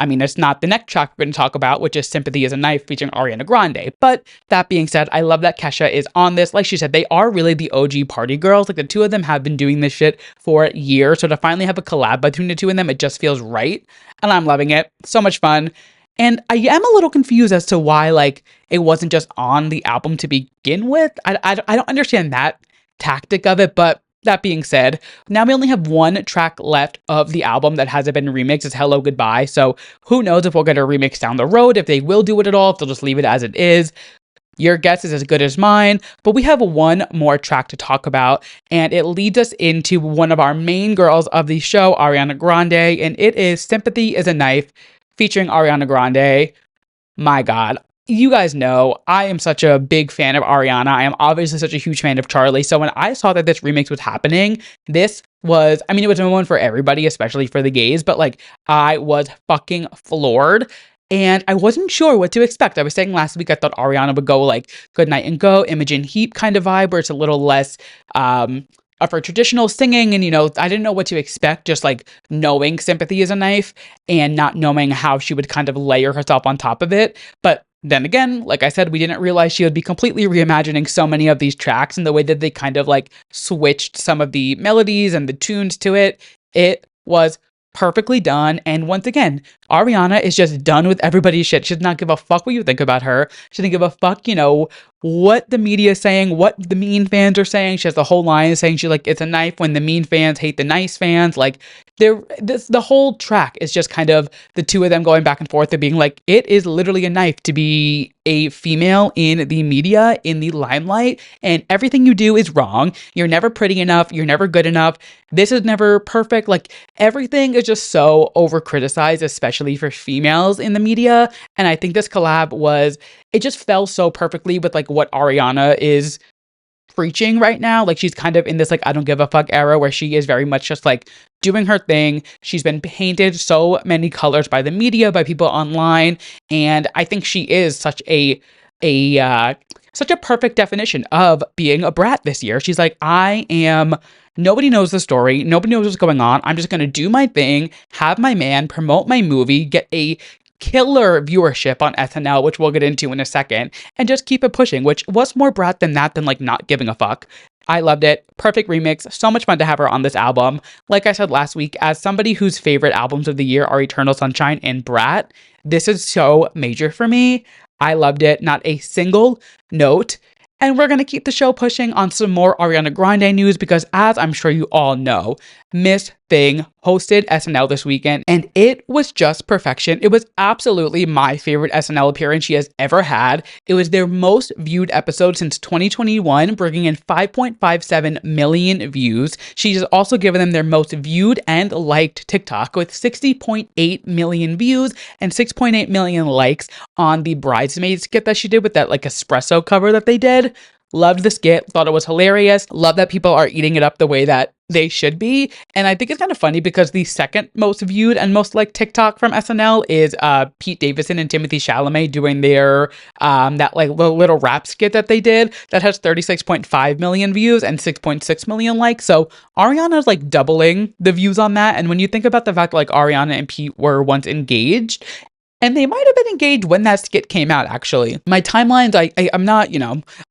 Speaker 1: it's not the next track we're going to talk about, which is Sympathy is a Knife featuring Ariana Grande. But that being said, I love that Kesha is on this. Like she said, they are really the OG party girls. Like the two of them have been doing this shit for years. So to finally have a collab between the two of them, it just feels right. And I'm loving it. So much fun. And I am a little confused as to why like it wasn't just on the album to begin with. I don't understand that tactic of it, but that being said, now we only have one track left of the album that hasn't been remixed. It's Hello Goodbye. So who knows if we'll get a remix down the road, if they will do it at all, if they'll just leave it as it is. Your guess is as good as mine, but we have one more track to talk about, and it leads us into one of our main girls of the show, Ariana Grande, and it is Sympathy is a Knife featuring Ariana Grande. My God. You guys know I am such a big fan of Ariana. I am obviously such a huge fan of Charli. So when I saw that this remix was happening, it was a moment for everybody, especially for the gays, but like I was fucking floored. And I wasn't sure what to expect. I was saying last week I thought Ariana would go like Good Night and Go, Imogen Heap kind of vibe, where it's a little less of her traditional singing. And, I didn't know what to expect, just like knowing Sympathy is a Knife and not knowing how she would kind of layer herself on top of it. But then again, like I said, we didn't realize she would be completely reimagining so many of these tracks, and the way that they kind of like switched some of the melodies and the tunes to it. It was perfectly done. And once again, Ariana is just done with everybody's shit. She does not give a fuck what you think about her. She doesn't give a fuck, what the media is saying, what the mean fans are saying. She has the whole line saying she like it's a knife when the mean fans hate the nice fans. Like the whole track is just kind of the two of them going back and forth and being like, it is literally a knife to be a female in the media, in the limelight, and everything you do is wrong. You're never pretty enough. You're never good enough. This is never perfect. Like everything is just so over criticized, especially for females in the media. And I think this collab it just fell so perfectly with like what Ariana is preaching right now. Like she's kind of in this like I don't give a fuck era where she is very much just like doing her thing. She's been painted so many colors by the media, by people online, and I think she is such a perfect definition of being a brat this year. She's like, nobody knows the story. Nobody knows what's going on. I'm just going to do my thing, have my man, promote my movie, get a killer viewership on SNL, which we'll get into in a second, and just keep it pushing, which what's more brat than that, than like not giving a fuck. I loved it. Perfect remix. So much fun to have her on this album. Like I said last week, as somebody whose favorite albums of the year are Eternal Sunshine and Brat, this is so major for me. I loved it. Not a single note. And we're going to keep the show pushing on some more Ariana Grande news because, as I'm sure you all know, Miss Thing hosted SNL this weekend and it was just perfection. It was absolutely my favorite SNL appearance she has ever had. It was their most viewed episode since 2021, bringing in 5.57 million views. She's also given them their most viewed and liked TikTok with 60.8 million views and 6.8 million likes on the bridesmaid skit that she did with that like espresso cover that they did. Loved the skit, thought it was hilarious. Love that people are eating it up the way that they should be. And I think it's kind of funny because the second most viewed and most liked TikTok from SNL is Pete Davidson and Timothy Chalamet doing their that like little rap skit that they did that has 36.5 million views and 6.6 million likes. So Ariana's like doubling the views on that. And when you think about the fact like Ariana and Pete were once engaged, and they might have been engaged when that skit came out, actually. My timelines, I'm not,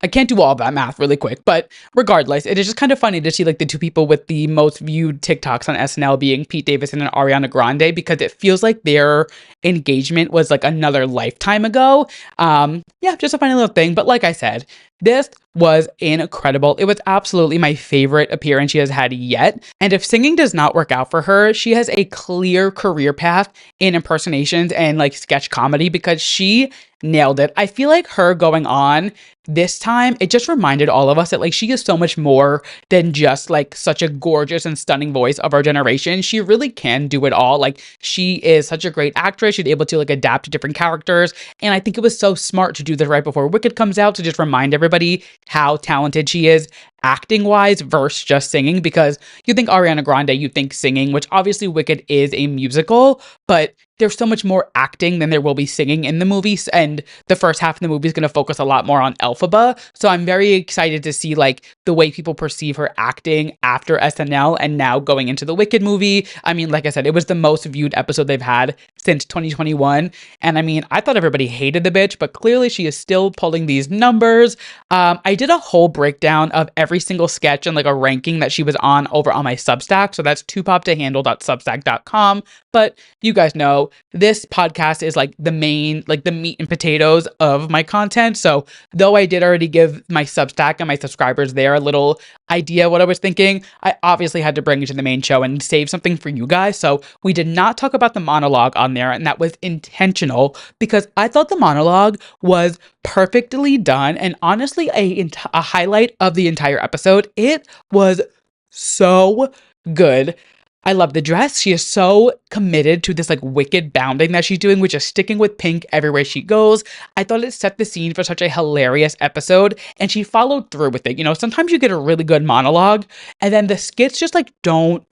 Speaker 1: I can't do all that math really quick. But regardless, it is just kind of funny to see like the two people with the most viewed TikToks on SNL being Pete Davidson and Ariana Grande, because it feels like their engagement was like another lifetime ago. Yeah, just a funny little thing. But like I said, this was incredible. It was absolutely my favorite appearance she has had yet. And if singing does not work out for her, she has a clear career path in impersonations and like sketch comedy because she nailed it. I feel like her going on this time, it just reminded all of us that like she is so much more than just like such a gorgeous and stunning voice of our generation. She really can do it all. Like she is such a great actress. She's able to like adapt to different characters. And I think it was so smart to do this right before Wicked comes out to just remind everybody how talented she is acting wise versus just singing, because you think Ariana Grande, you think singing, which obviously Wicked is a musical, but there's so much more acting than there will be singing in the movies, and the first half of the movie is going to focus a lot more on Elphaba. So I'm very excited to see like the way people perceive her acting after SNL and now going into the Wicked movie. I mean, like I said, it was the most viewed episode they've had since 2021, and I mean, I thought everybody hated the bitch, but clearly she is still pulling these numbers. I did a whole breakdown of every single sketch and like a ranking that she was on over on my Substack, so that's twopoptohandle.substack.com. But you guys know this podcast is like the main, like the meat and potatoes of my content. So though I did already give my Substack and my subscribers there a little idea what I was thinking, I obviously had to bring it to the main show and save something for you guys. So we did not talk about the monologue on there, and that was intentional because I thought the monologue was perfectly done and honestly a highlight of the entire episode. It was so good. I love the dress. She is so committed to this like wicked bounding that she's doing, which is sticking with pink everywhere she goes. I thought it set the scene for such a hilarious episode, and she followed through with it. Sometimes you get a really good monologue and then the skits just like don't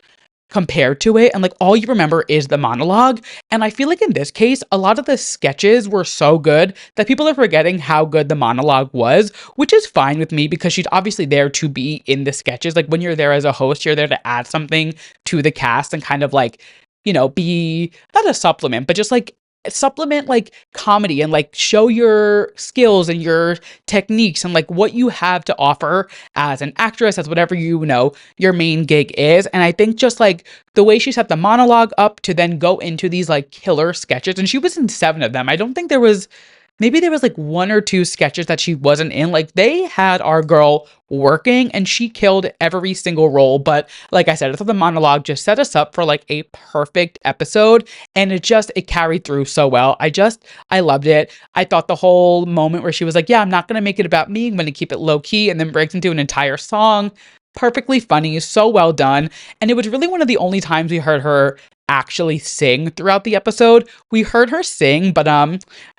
Speaker 1: compare to it, and like all you remember is the monologue. And I feel like in this case, a lot of the sketches were so good that people are forgetting how good the monologue was, which is fine with me because she's obviously there to be in the sketches. Like when you're there as a host, you're there to add something to the cast and kind of like, be not a supplement, but just like supplement like comedy and like show your skills and your techniques and like what you have to offer as an actress, as whatever your main gig is. And I think just like the way she set the monologue up to then go into these like killer sketches, and she was in 7 of them. I don't think maybe there was like 1 or 2 sketches that she wasn't in. Like they had our girl working and she killed every single role. But like I said, I thought the monologue just set us up for like a perfect episode, and it carried through so well. I loved it. I thought the whole moment where she was like, yeah, I'm not going to make it about me. I'm going to keep it low key, and then breaks into an entire song. Perfectly funny, so well done. And it was really one of the only times we heard her actually sing throughout the episode. We heard her sing, but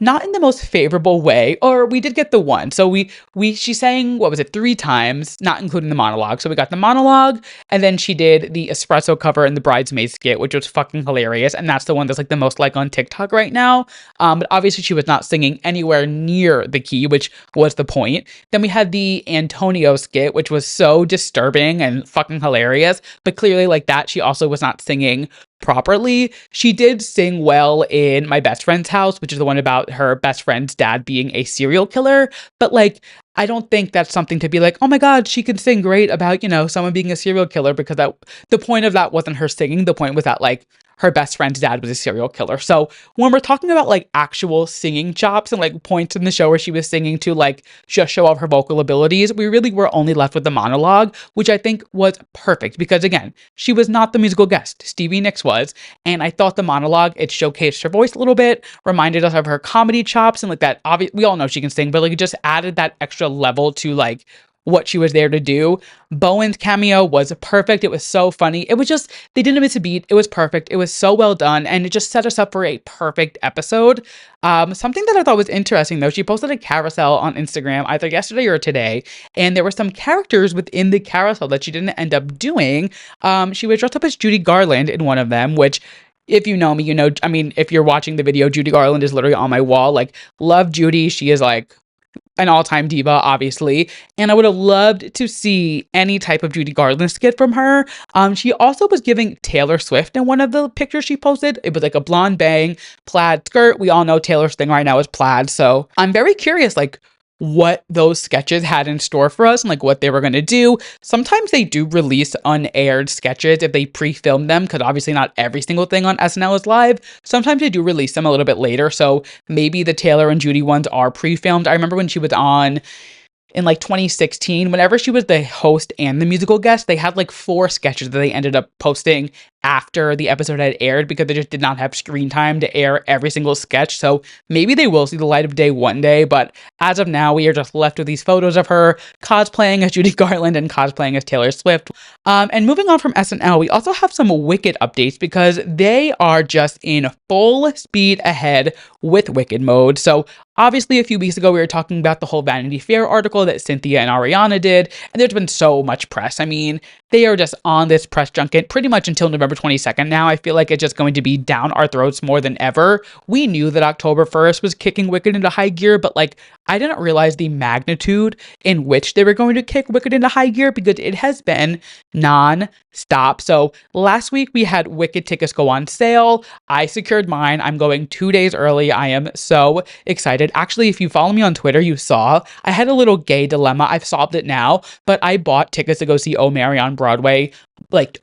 Speaker 1: not in the most favorable way. Or we did get the one. So she sang, what was it, 3 times, not including the monologue. So we got the monologue, and then she did the espresso cover and the bridesmaid skit, which was fucking hilarious. And that's the one that's like the most like on TikTok right now. But obviously she was not singing anywhere near the key, which was the point. Then we had the Antonio skit, which was so disturbing and fucking hilarious. But clearly like that, she also was not singing properly. She did sing well in My Best Friend's House, which is the one about her best friend's dad being a serial killer. But like, I don't think that's something to be like, oh my God, she can sing great about, someone being a serial killer, because the point of that wasn't her singing. The point was that like her best friend's dad was a serial killer. So when we're talking about like actual singing chops and like points in the show where she was singing to like just show off her vocal abilities, we really were only left with the monologue, which I think was perfect because again, she was not the musical guest. Stevie Nicks was. And I thought the monologue, it showcased her voice a little bit, reminded us of her comedy chops, and like that, we all know she can sing, but like it just added that extra level to like what she was there to do. Bowen's cameo was perfect. It was so funny. It was just, they didn't miss a beat. It was perfect. It was so well done. And it just set us up for a perfect episode. Something that I thought was interesting though, she posted a carousel on Instagram either yesterday or today. And there were some characters within the carousel that she didn't end up doing. She was dressed up as Judy Garland in one of them, which if you know me, if you're watching the video, Judy Garland is literally on my wall. Like, love Judy. She is like an all-time diva, obviously, and I would have loved to see any type of Judy Garland skit from her. She also was giving Taylor Swift in one of the pictures she posted. It was like a blonde bang, plaid skirt. We all know Taylor's thing right now is plaid, so I'm very curious, like, what those sketches had in store for us and like what they were going to do. Sometimes they do release unaired sketches if they pre-film them, because obviously not every single thing on SNL is live. Sometimes they do release them a little bit later, so maybe the Taylor and Judy ones are pre-filmed. I remember when she was on in like 2016, whenever she was the host and the musical guest, they had like 4 sketches that they ended up posting after the episode had aired because they just did not have screen time to air every single sketch. So maybe they will see the light of day one day, but as of now, we are just left with these photos of her cosplaying as Judy Garland and cosplaying as Taylor Swift. And moving on from SNL, we also have some Wicked updates because they are just in full speed ahead with Wicked mode. So obviously, a few weeks ago, we were talking about the whole Vanity Fair article that Cynthia and Ariana did, and there's been so much press. I mean, they are just on this press junket pretty much until November 22nd now. I feel like it's just going to be down our throats more than ever. We knew that October 1st was kicking Wicked into high gear, but like, I didn't realize the magnitude in which they were going to kick Wicked into high gear because it has been non-stop. So last week we had Wicked tickets go on sale. I secured mine. I'm going 2 days early. I am so excited. Actually, if you follow me on Twitter, you saw I had a little gay dilemma. I've solved it now, but I bought tickets to go see Oh Mary on Broadway like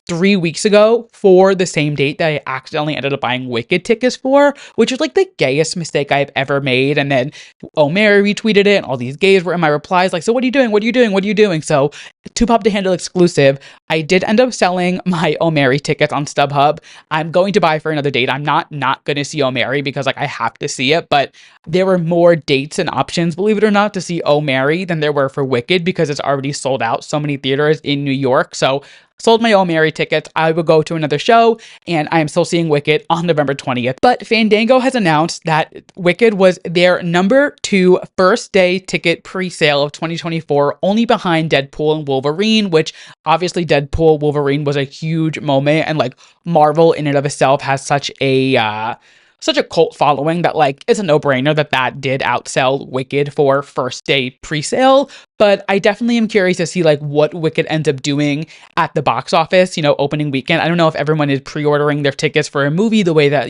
Speaker 1: 3 weeks ago for the same date that I accidentally ended up buying Wicked tickets for, which is like the gayest mistake I've ever made. And then Oh Mary retweeted it and all these gays were in my replies like, so what are you doing? What are you doing? What are you doing? So Too Pop to Handle exclusive, I did end up selling my Oh Mary tickets on StubHub. I'm going to buy for another date. I'm not going to see Oh Mary because like I have to see it, but there were more dates and options, believe it or not, to see Oh Mary than there were for Wicked because it's already sold out so many theaters in New York. So sold my Oh Mary tickets. I will go to another show, and I am still seeing Wicked on November 20th. But Fandango has announced that Wicked was their number 2 first day ticket pre-sale of 2024, only behind Deadpool and Wolverine, which obviously Deadpool Wolverine was a huge moment, and like Marvel in and of itself has such a such a cult following that like it's a no-brainer that that did outsell Wicked for first day pre-sale. But I definitely am curious to see like what Wicked ends up doing at the box office, opening weekend. I don't know if everyone is pre-ordering their tickets for a movie the way that,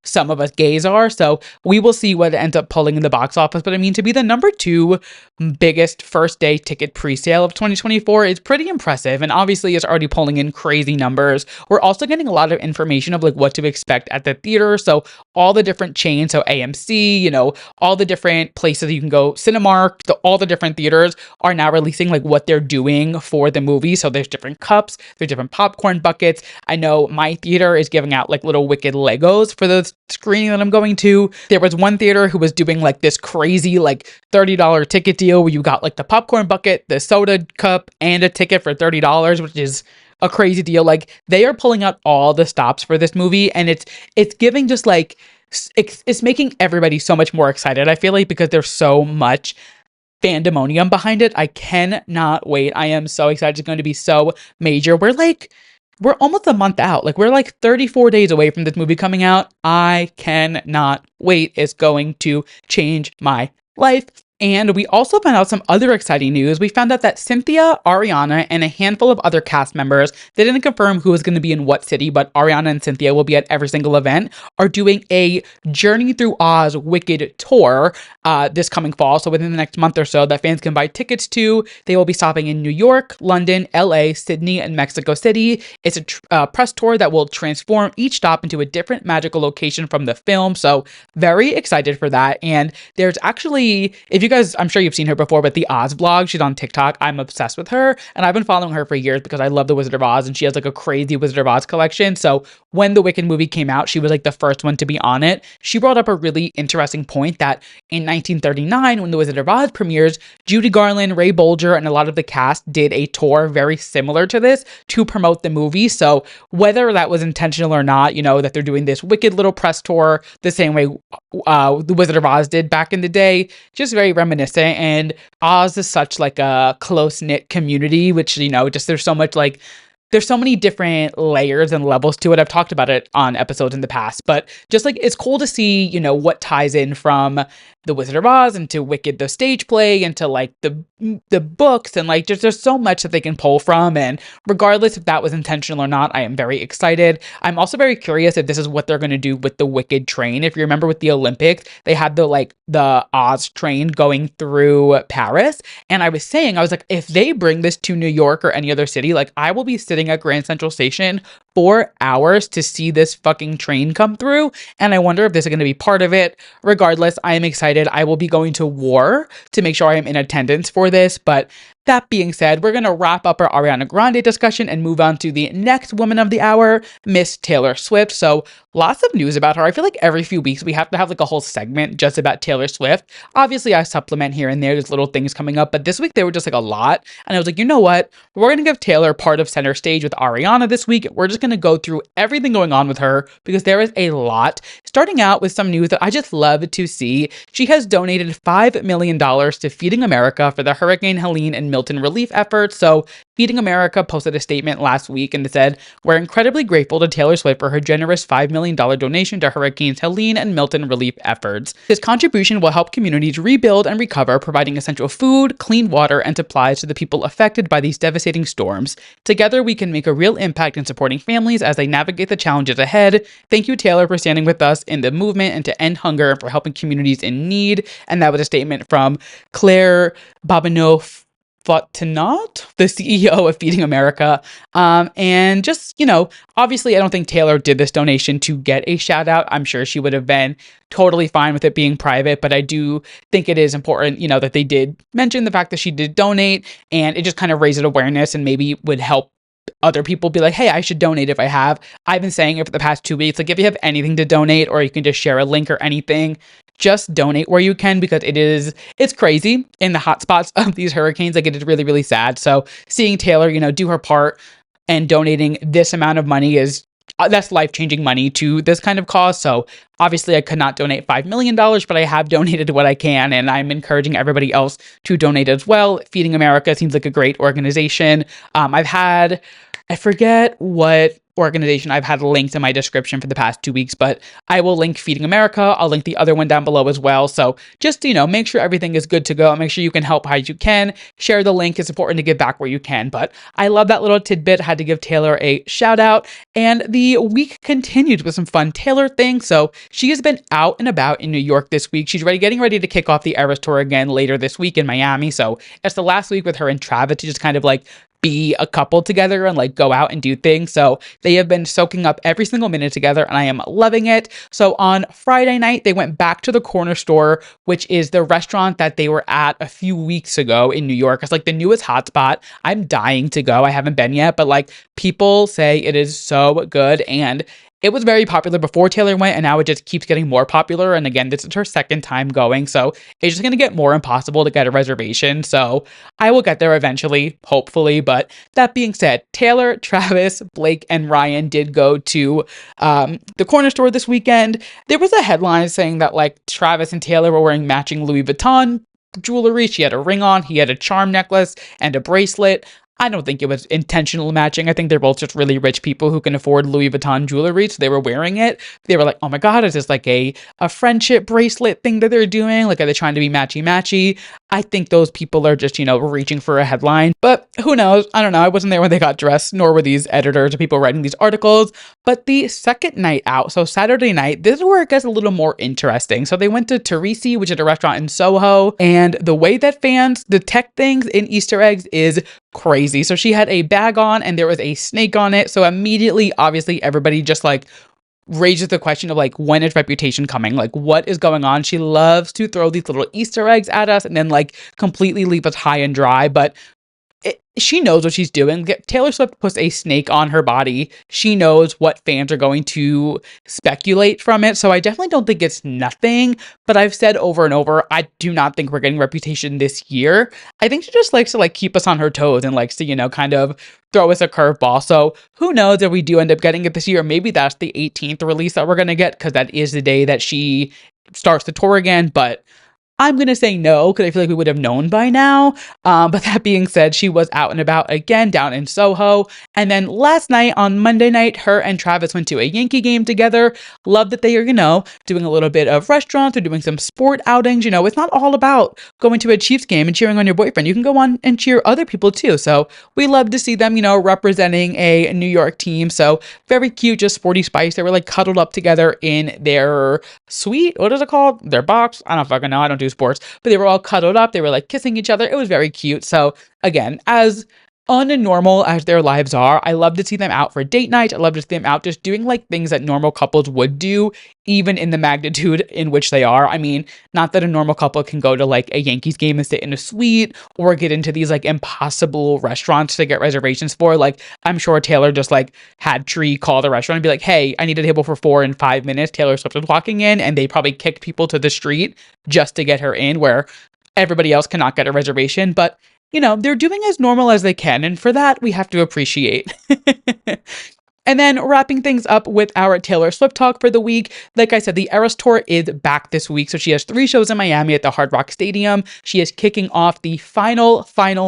Speaker 1: some of us gays are. So we will see what ends up pulling in the box office. But I mean, to be the number 2 biggest first day ticket pre-sale of 2024 is pretty impressive. And obviously it's already pulling in crazy numbers. We're also getting a lot of information of like what to expect at the theater. So all the different chains, so AMC, all the different places you can go, Cinemark, all the different theaters are now releasing like what they're doing for the movie. So there's different cups, there's different popcorn buckets. I know my theater is giving out like little Wicked Legos for the screening that I'm going to. There was one theater who was doing like this crazy like $30 ticket deal where you got like the popcorn bucket, the soda cup, and a ticket for $30, which is a crazy deal. Like they are pulling out all the stops for this movie, and it's giving just like it's making everybody so much more excited. I feel like because there's so much fandemonium behind it. I cannot wait. I am so excited. It's going to be so major. We're almost a month out. Like we're like 34 days away from this movie coming out. I cannot wait. It's going to change my life. And we also found out some other exciting news. We found out that Cynthia, Ariana, and a handful of other cast members, they didn't confirm who is going to be in what city, but Ariana and Cynthia will be at every single event, are doing a Journey Through Oz Wicked tour this coming fall. So within the next month or so that fans can buy tickets to. They will be stopping in New York, London, LA, Sydney, and Mexico City. It's a press tour that will transform each stop into a different magical location from the film. So very excited for that. And there's actually, if you guys, I'm sure you've seen her before, but the Oz vlog, she's on TikTok. I'm obsessed with her, and I've been following her for years because I love the Wizard of Oz, and she has like a crazy Wizard of Oz collection. So when the Wicked movie came out, she was like the first one to be on it. She brought up a really interesting point that in 1939, when the Wizard of Oz premieres, Judy Garland, Ray Bolger, and a lot of the cast did a tour very similar to this to promote the movie. So whether that was intentional or not, that they're doing this Wicked little press tour the same way the Wizard of Oz did back in the day, just very reminiscent. And Oz is such like a close-knit community, which, just there's so many different layers and levels to it. I've talked about it on episodes in the past, but just like it's cool to see, what ties in from the Wizard of Oz into Wicked, the stage play, into like the books, and like there's so much that they can pull from. And regardless if that was intentional or not, I am very excited. I'm also very curious if this is what they're going to do with the Wicked train. If you remember with the Olympics, they had the Oz train going through Paris. And I was like, if they bring this to New York or any other city, like I will be sitting at Grand Central Station 4 hours to see this fucking train come through. And I wonder if this is going to be part of it. Regardless, I am excited. I will be going to war to make sure I am in attendance for this. But that being said, we're going to wrap up our Ariana Grande discussion and move on to the next woman of the hour, Miss Taylor Swift. So lots of news about her. I feel like every few weeks we have to have like a whole segment just about Taylor Swift. Obviously, I supplement here and there. There's little things coming up, but this week they were just like a lot. And I was like, you know what? We're going to give Taylor part of center stage with Ariana this week. We're just going to go through everything going on with her because there is a lot. Starting out with some news that I just love to see. She has donated $5 million to Feeding America for the Hurricane Helene and Milton relief efforts. So Feeding America posted a statement last week and it said, "We're incredibly grateful to Taylor Swift for her generous $5 million donation to Hurricanes Helene and Milton relief efforts. This contribution will help communities rebuild and recover, providing essential food, clean water, and supplies to the people affected by these devastating storms. Together, we can make a real impact in supporting families as they navigate the challenges ahead. Thank you, Taylor, for standing with us in the movement and to end hunger and for helping communities in need." And that was a statement from Claire Babineau Fontenot, the CEO of Feeding America. And just, obviously I don't think Taylor did this donation to get a shout out. I'm sure she would have been totally fine with it being private, but I do think it is important, that they did mention the fact that she did donate, and it just kind of raises awareness and maybe would help other people be like, hey, I should donate if I have. I've been saying it for the past 2 weeks, like if you have anything to donate or you can just share a link or anything, just donate where you can, because it's crazy in the hotspots of these hurricanes. Like it is really, really sad. So seeing Taylor, do her part and donating this amount of money that's life-changing money to this kind of cause. So obviously I could not donate $5 million, but I have donated what I can, and I'm encouraging everybody else to donate as well. Feeding America seems like a great organization. I forget what organization I've had linked in my description for the past 2 weeks, but I will link Feeding America. I'll link the other one down below as well. So just, make sure everything is good to go. Make sure you can help how you can. Share the link. It's important to give back where you can. But I love that little tidbit. I had to give Taylor a shout out. And the week continued with some fun Taylor things. So she has been out and about in New York this week. She's getting ready to kick off the Eras Tour again later this week in Miami. So it's the last week with her and Travis to just kind of be a couple together and go out and do things. So they have been soaking up every single minute together and I am loving it. So on Friday night, they went back to the Corner Store, which is the restaurant that they were at a few weeks ago in New York. It's the newest hotspot. I'm dying to go. I haven't been yet, but people say it is so good, and it was very popular before Taylor went, and now it just keeps getting more popular. And again, this is her second time going, so it's just going to get more impossible to get a reservation. So I will get there eventually, hopefully. But that being said, Taylor, Travis, Blake, and Ryan did go to the Corner Store this weekend. There was a headline saying that Travis and Taylor were wearing matching Louis Vuitton jewelry. She had a ring on, he had a charm necklace and a bracelet. I don't think it was intentional matching. I think they're both just really rich people who can afford Louis Vuitton jewelry, so they were wearing it. They were like, oh my God, is this a friendship bracelet thing that they're doing? Are they trying to be matchy-matchy? I think those people are just, reaching for a headline. But who knows? I don't know. I wasn't there when they got dressed, nor were these editors or people writing these articles. But the second night out, so Saturday night, this is where it gets a little more interesting. So they went to Teresi, which is a restaurant in Soho, and the way that fans detect things in Easter eggs is crazy. So she had a bag on and there was a snake on it. So immediately, obviously, everybody just raises the question of when is Reputation coming? What is going on? She loves to throw these little Easter eggs at us and then completely leave us high and dry. But she knows what she's doing. Taylor Swift puts a snake on her body. She knows what fans are going to speculate from it. So I definitely don't think it's nothing. But I've said over and over, I do not think we're getting Reputation this year. I think she just likes to keep us on her toes and likes to, kind of throw us a curveball. So who knows if we do end up getting it this year. Maybe that's the 18th release that we're going to get, because that is the day that she starts the tour again. But I'm going to say no, because I feel like we would have known by now. But that being said, she was out and about again down in Soho. And then last night on Monday night, her and Travis went to a Yankee game together. Love that they are, doing a little bit of restaurants. They're doing some sport outings. It's not all about going to a Chiefs game and cheering on your boyfriend. You can go on and cheer other people too. So we love to see them, representing a New York team. So very cute, just sporty spice. They were cuddled up together in their suite. What is it called? Their box? I don't fucking know. I don't do sports, but they were all cuddled up. They were kissing each other. It was very cute. So again, as unnormal as their lives are, I love to see them out for date night. I love to see them out just doing things that normal couples would do, even in the magnitude in which they are. I mean, not that a normal couple can go to a Yankees game and sit in a suite or get into these impossible restaurants to get reservations for. I'm sure Taylor just had Tree call the restaurant and be like, hey, I need a table for 4 in 5 minutes. Taylor Swift was walking in, and they probably kicked people to the street just to get her in, where everybody else cannot get a reservation. But they're doing as normal as they can, and for that, we have to appreciate. And then wrapping things up with our Taylor Swift talk for the week. Like I said, the Eras Tour is back this week. So she has 3 shows in Miami at the Hard Rock Stadium. She is kicking off the final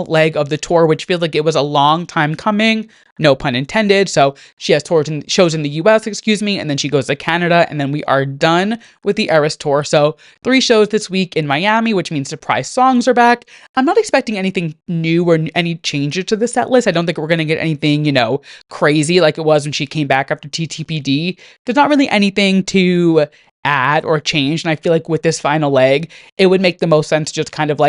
Speaker 1: leg of the tour, which feels like it was a long time coming. No pun intended. So she has shows in the US, and then she goes to Canada, and then we are done with the Eras Tour. So 3 shows this week in Miami, which means surprise songs are back. I'm not expecting anything new or any changes to the set list. I don't think we're going to get anything, crazy like it was when she came back after TTPD. There's not really anything to add or change. And I feel like with this final leg, it would make the most sense to just kind of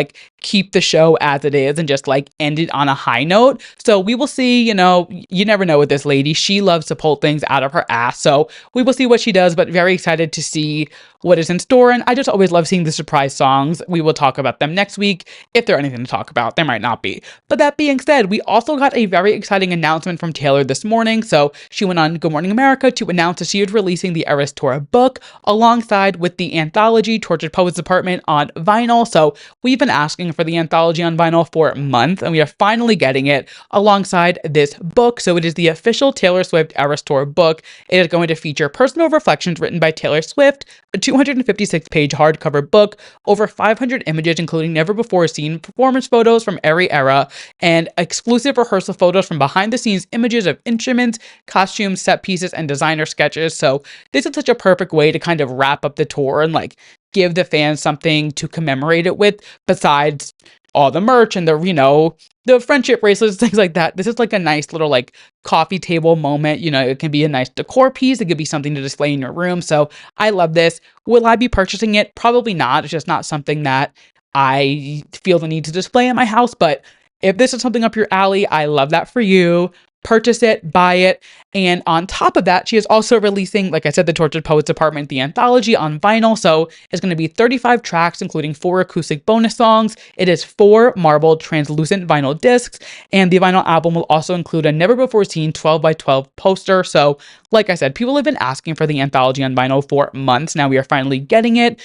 Speaker 1: keep the show as it is and just end it on a high note. So we will see, you never know with this lady. She loves to pull things out of her ass. So we will see what she does, but very excited to see what is in store. And I just always love seeing the surprise songs. We will talk about them next week. If there's anything to talk about, there might not be. But that being said, we also got a very exciting announcement from Taylor this morning. So she went on Good Morning America to announce that she is releasing the Eras Tour book along alongside with the anthology Tortured Poets Department on vinyl. So we've been asking for the anthology on vinyl for months, and we are finally getting it alongside this book. So it is the official Taylor Swift Eras Tour book. It is going to feature personal reflections written by Taylor Swift, a 256-page hardcover book, over 500 images, including never-before-seen performance photos from every era, and exclusive rehearsal photos from behind-the-scenes images of instruments, costumes, set pieces, and designer sketches. So this is such a perfect way to kind of wrap up the tour and like give the fans something to commemorate it with besides all the merch and the friendship bracelets, things like that. This is like a nice little like coffee table moment. It can be a nice decor piece. It could be something to display in your room. So I love this. Will I be purchasing it? Probably not. It's just not something that I feel the need to display in my house. But if this is something up your alley, I love that for you. Purchase it, buy it. And on top of that, she is also releasing, like I said, the Tortured Poets Department, the anthology on vinyl. So it's going to be 35 tracks, including 4 acoustic bonus songs. It is 4 marbled translucent vinyl discs. And the vinyl album will also include a never before seen 12 by 12 poster. So like I said, people have been asking for the anthology on vinyl for months. Now we are finally getting it.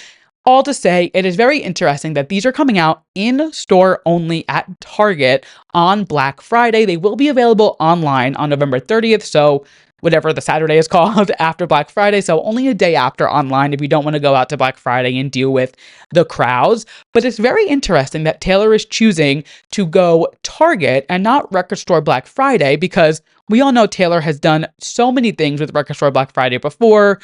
Speaker 1: All to say, it is very interesting that these are coming out in store only at Target on Black Friday. They will be available online on November 30th, so whatever the Saturday is called after Black Friday, so only a day after online if you don't want to go out to Black Friday and deal with the crowds. But it's very interesting that Taylor is choosing to go Target and not Record Store Black Friday, because we all know Taylor has done so many things with Record Store Black Friday before.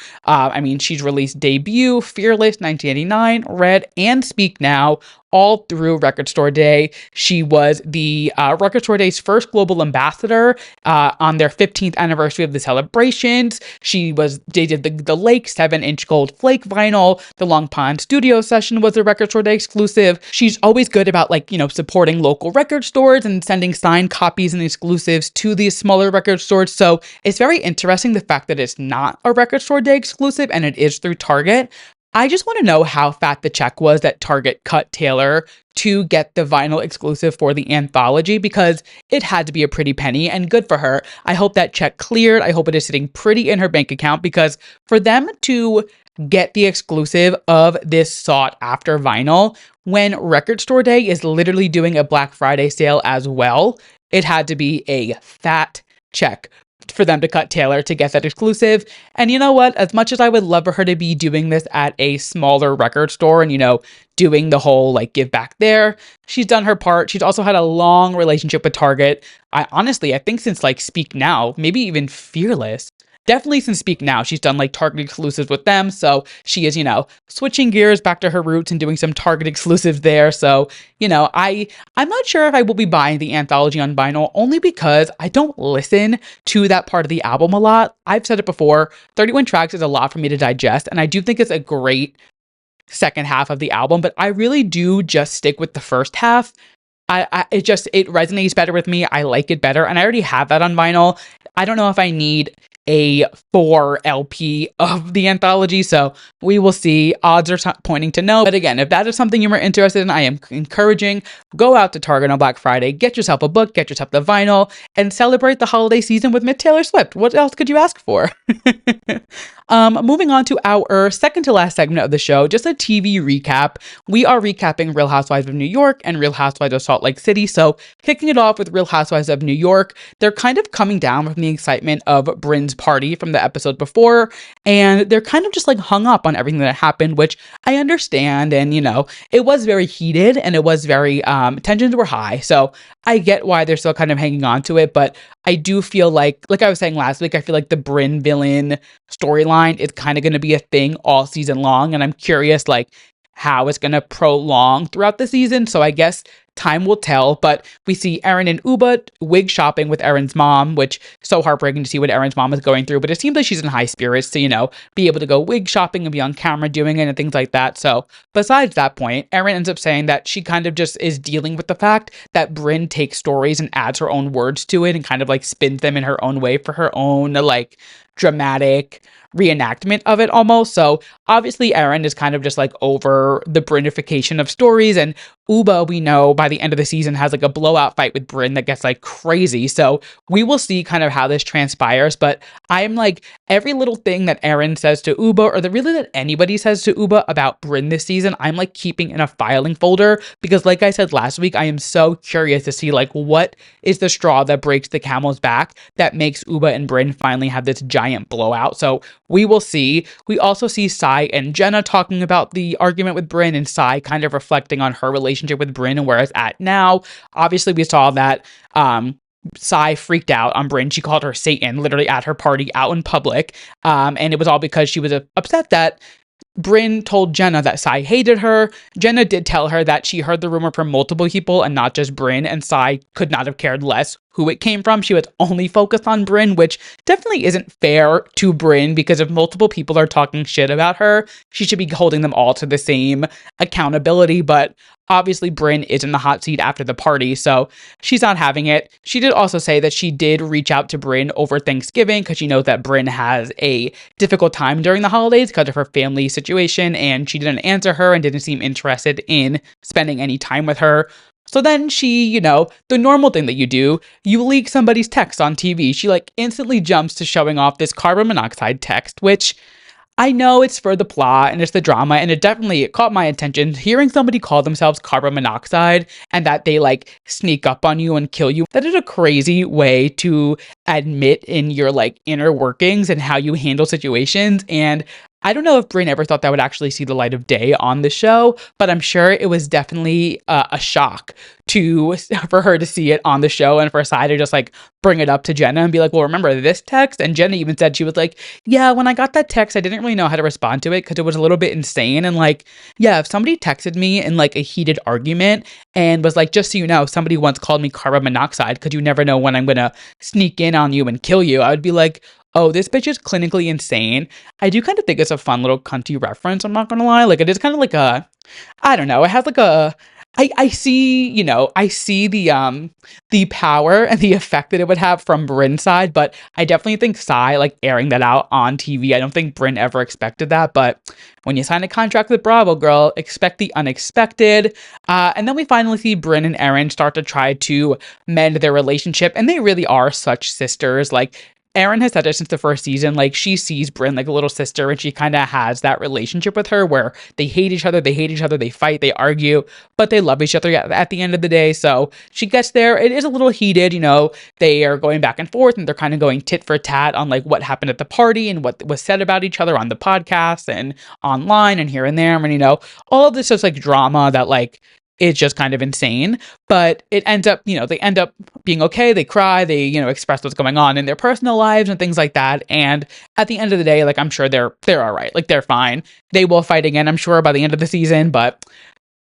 Speaker 1: She's released Debut, Fearless, 1989, Red, and Speak Now, all through Record Store Day. She was the Record Store Day's first global ambassador on their 15th anniversary of the celebrations. They did the Lake 7-inch gold flake vinyl. The Long Pond Studio Session was a Record Store Day exclusive. She's always good about supporting local record stores and sending signed copies and exclusives to these smaller record stores. So it's very interesting the fact that it's not a Record Store Day exclusive and it is through Target. I just want to know how fat the check was that Target cut Taylor to get the vinyl exclusive for the anthology, because it had to be a pretty penny, and good for her. I hope that check cleared. I hope it is sitting pretty in her bank account, because for them to get the exclusive of this sought after vinyl when Record Store Day is literally doing a Black Friday sale as well, it had to be a fat check for them to cut Taylor to get that exclusive. And you know what? As much as I would love for her to be doing this at a smaller record store and, doing the whole give back there, she's done her part. She's also had a long relationship with Target. I think since Speak Now, maybe even Fearless. Definitely since Speak Now, she's done Target exclusives with them. So she is, switching gears back to her roots and doing some Target exclusives there. So, I'm not sure if I will be buying the anthology on vinyl, only because I don't listen to that part of the album a lot. I've said it before, 31 tracks is a lot for me to digest. And I do think it's a great second half of the album, but I really do just stick with the first half. It resonates better with me. I like it better. And I already have that on vinyl. I don't know if I need a 4 LP of the anthology, so we will see. Odds are pointing to no. But again, if that is something you were interested in, I am encouraging, go out to Target on Black Friday, get yourself a book, get yourself the vinyl, and celebrate the holiday season with Miss Taylor Swift. What else could you ask for? Moving on to our second to last segment of the show, just a TV recap. We are recapping Real Housewives of New York and Real Housewives of Salt Lake City. So kicking it off with Real Housewives of New York, they're kind of coming down from the excitement of Bryn's party from the episode before, and they're kind of just hung up on everything that happened, which I understand. And it was very heated and it was very tensions were high, so I get why they're still kind of hanging on to it. But I do feel like I was saying last week, I feel like the Bryn villain storyline is kind of going to be a thing all season long, and I'm curious how it's going to prolong throughout the season. So I guess time will tell. But we see Erin and Uba wig shopping with Erin's mom, which is so heartbreaking to see what Erin's mom is going through. But it seems like she's in high spirits to, be able to go wig shopping and be on camera doing it and things like that. So besides that point, Erin ends up saying that she kind of just is dealing with the fact that Bryn takes stories and adds her own words to it and kind of spins them in her own way for her own dramatic reenactment of it almost. So obviously Erin is kind of just like over the Brinification of stories, and Uba, we know by the end of the season, has like a blowout fight with Bryn that gets like crazy. So we will see kind of how this transpires, but I'm like, every little thing that Erin says to Uba, or that really that anybody says to Uba about Bryn this season, I'm like keeping in a filing folder, because like I said last week, I am so curious to see like what is the straw that breaks the camel's back that makes Uba and Bryn finally have this giant blowout. So we will see. We also see Sai and Jenna talking about the argument with Bryn, and Sai kind of reflecting on her relationship with Bryn and where it's at now. Obviously, we saw that Sai freaked out on Bryn. She called her Satan literally at her party out in public. And it was all because she was upset that Bryn told Jenna that Sai hated her. Jenna did tell her that she heard the rumor from multiple people and not just Bryn, and Sai could not have cared less who it came from. She was only focused on Bryn, which definitely isn't fair to Bryn, because if multiple people are talking shit about her, she should be holding them all to the same accountability. But obviously Bryn is in the hot seat after the party, so she's not having it. She did also say that she did reach out to Bryn over Thanksgiving because she knows that Bryn has a difficult time during the holidays because of her family situation, and she didn't answer her and didn't seem interested in spending any time with her. So then she, the normal thing that you do, you leak somebody's text on TV. She like instantly jumps to showing off this carbon monoxide text, which I know it's for the plot and it's the drama, and it caught my attention. Hearing somebody call themselves carbon monoxide and that they like sneak up on you and kill you, that is a crazy way to admit in your like inner workings and how you handle situations. And I don't know if Bryn ever thought that would actually see the light of day on the show, but I'm sure it was definitely a shock for her to see it on the show, and for Sai to just like bring it up to Jenna and be like, well, remember this text? And Jenna even said, she was like, yeah, when I got that text, I didn't really know how to respond to it because it was a little bit insane. And like, yeah, if somebody texted me in like a heated argument and was like, just so you know, somebody once called me carbon monoxide because you never know when I'm gonna sneak in on you and kill you, I would be like, oh, this bitch is clinically insane. I do kind of think it's a fun little cunty reference, I'm not gonna lie. Like, it is kind of like I don't know, it has like I see, I see the power and the effect that it would have from Bryn's side, but I definitely think Sai like airing that out on TV, I don't think Bryn ever expected that. But when you sign a contract with Bravo, girl, expect the unexpected. And then we finally see Bryn and Erin start to try to mend their relationship, and they really are such sisters. Like, Erin has said it since the first season, like she sees Bryn like a little sister, and she kind of has that relationship with her where they hate each other, they fight, they argue, but they love each other at the end of the day. So she gets there. It is a little heated, they are going back and forth, and they're kind of going tit for tat on like what happened at the party and what was said about each other on the podcast and online and here and there. And, all of this is like drama that like, it's just kind of insane, but it ends up, they end up being okay. They cry, they, express what's going on in their personal lives and things like that. And at the end of the day, like, I'm sure they're all right. Like, they're fine. They will fight again, I'm sure, by the end of the season, but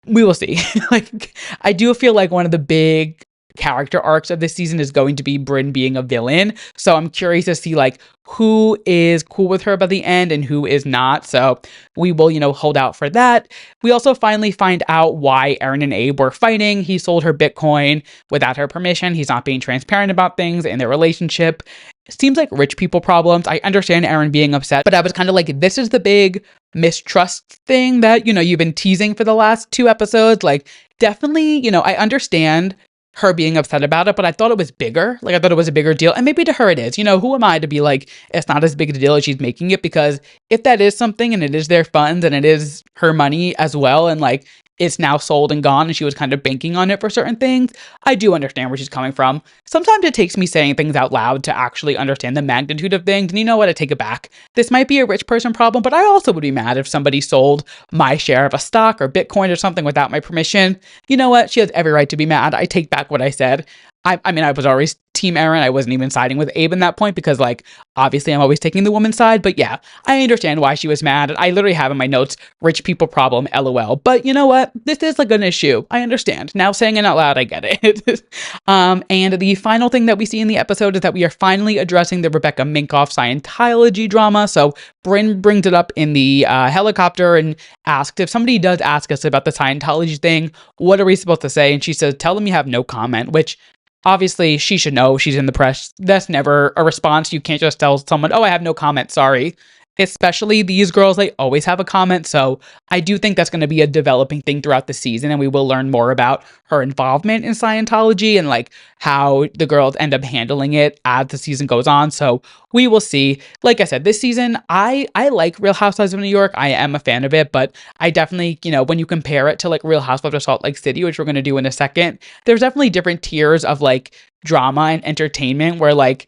Speaker 1: we will see. Like, I do feel like one of the big character arcs of this season is going to be Bryn being a villain. So I'm curious to see like who is cool with her by the end and who is not. So we will, hold out for that. We also finally find out why Erin and Abe were fighting. He sold her Bitcoin without her permission. He's not being transparent about things in their relationship. It seems like rich people problems. I understand Erin being upset, but I was kind of like, this is the big mistrust thing that, you've been teasing for the last 2 episodes. Like, definitely, I understand her being upset about it, but I thought it was bigger. Like, I thought it was a bigger deal. And maybe to her it is. Who am I to be like, it's not as big a deal as she's making it? Because if that is something and it is their funds and it is her money as well, and like it's now sold and gone and she was kind of banking on it for certain things, I do understand where she's coming from. Sometimes it takes me saying things out loud to actually understand the magnitude of things. And you know what? I take it back. This might be a rich person problem, but I also would be mad if somebody sold my share of a stock or Bitcoin or something without my permission. You know what? She has every right to be mad. I take back what I said. I mean, I was always team Erin. I wasn't even siding with Abe in that point because, like, obviously I'm always taking the woman's side. But yeah, I understand why she was mad. I literally have in my notes, rich people problem, LOL. But you know what? This is like an issue. I understand. Now saying it out loud, I get it. And the final thing that we see in the episode is that we are finally addressing the Rebecca Minkoff Scientology drama. So Bryn brings it up in the helicopter and asked if somebody does ask us about the Scientology thing, what are we supposed to say? And she says, tell them you have no comment, which obviously she should know she's in the press. That's never a response. You can't just tell someone, oh, I have no comment, sorry. Especially these girls, they always have a comment. So I do think that's going to be a developing thing throughout the season. And we will learn more about her involvement in Scientology and like how the girls end up handling it as the season goes on. So we will see. Like I said, this season, I like Real Housewives of New York. I am a fan of it, but I definitely, when you compare it to like Real Housewives of Salt Lake City, which we're going to do in a second, there's definitely different tiers of like drama and entertainment where like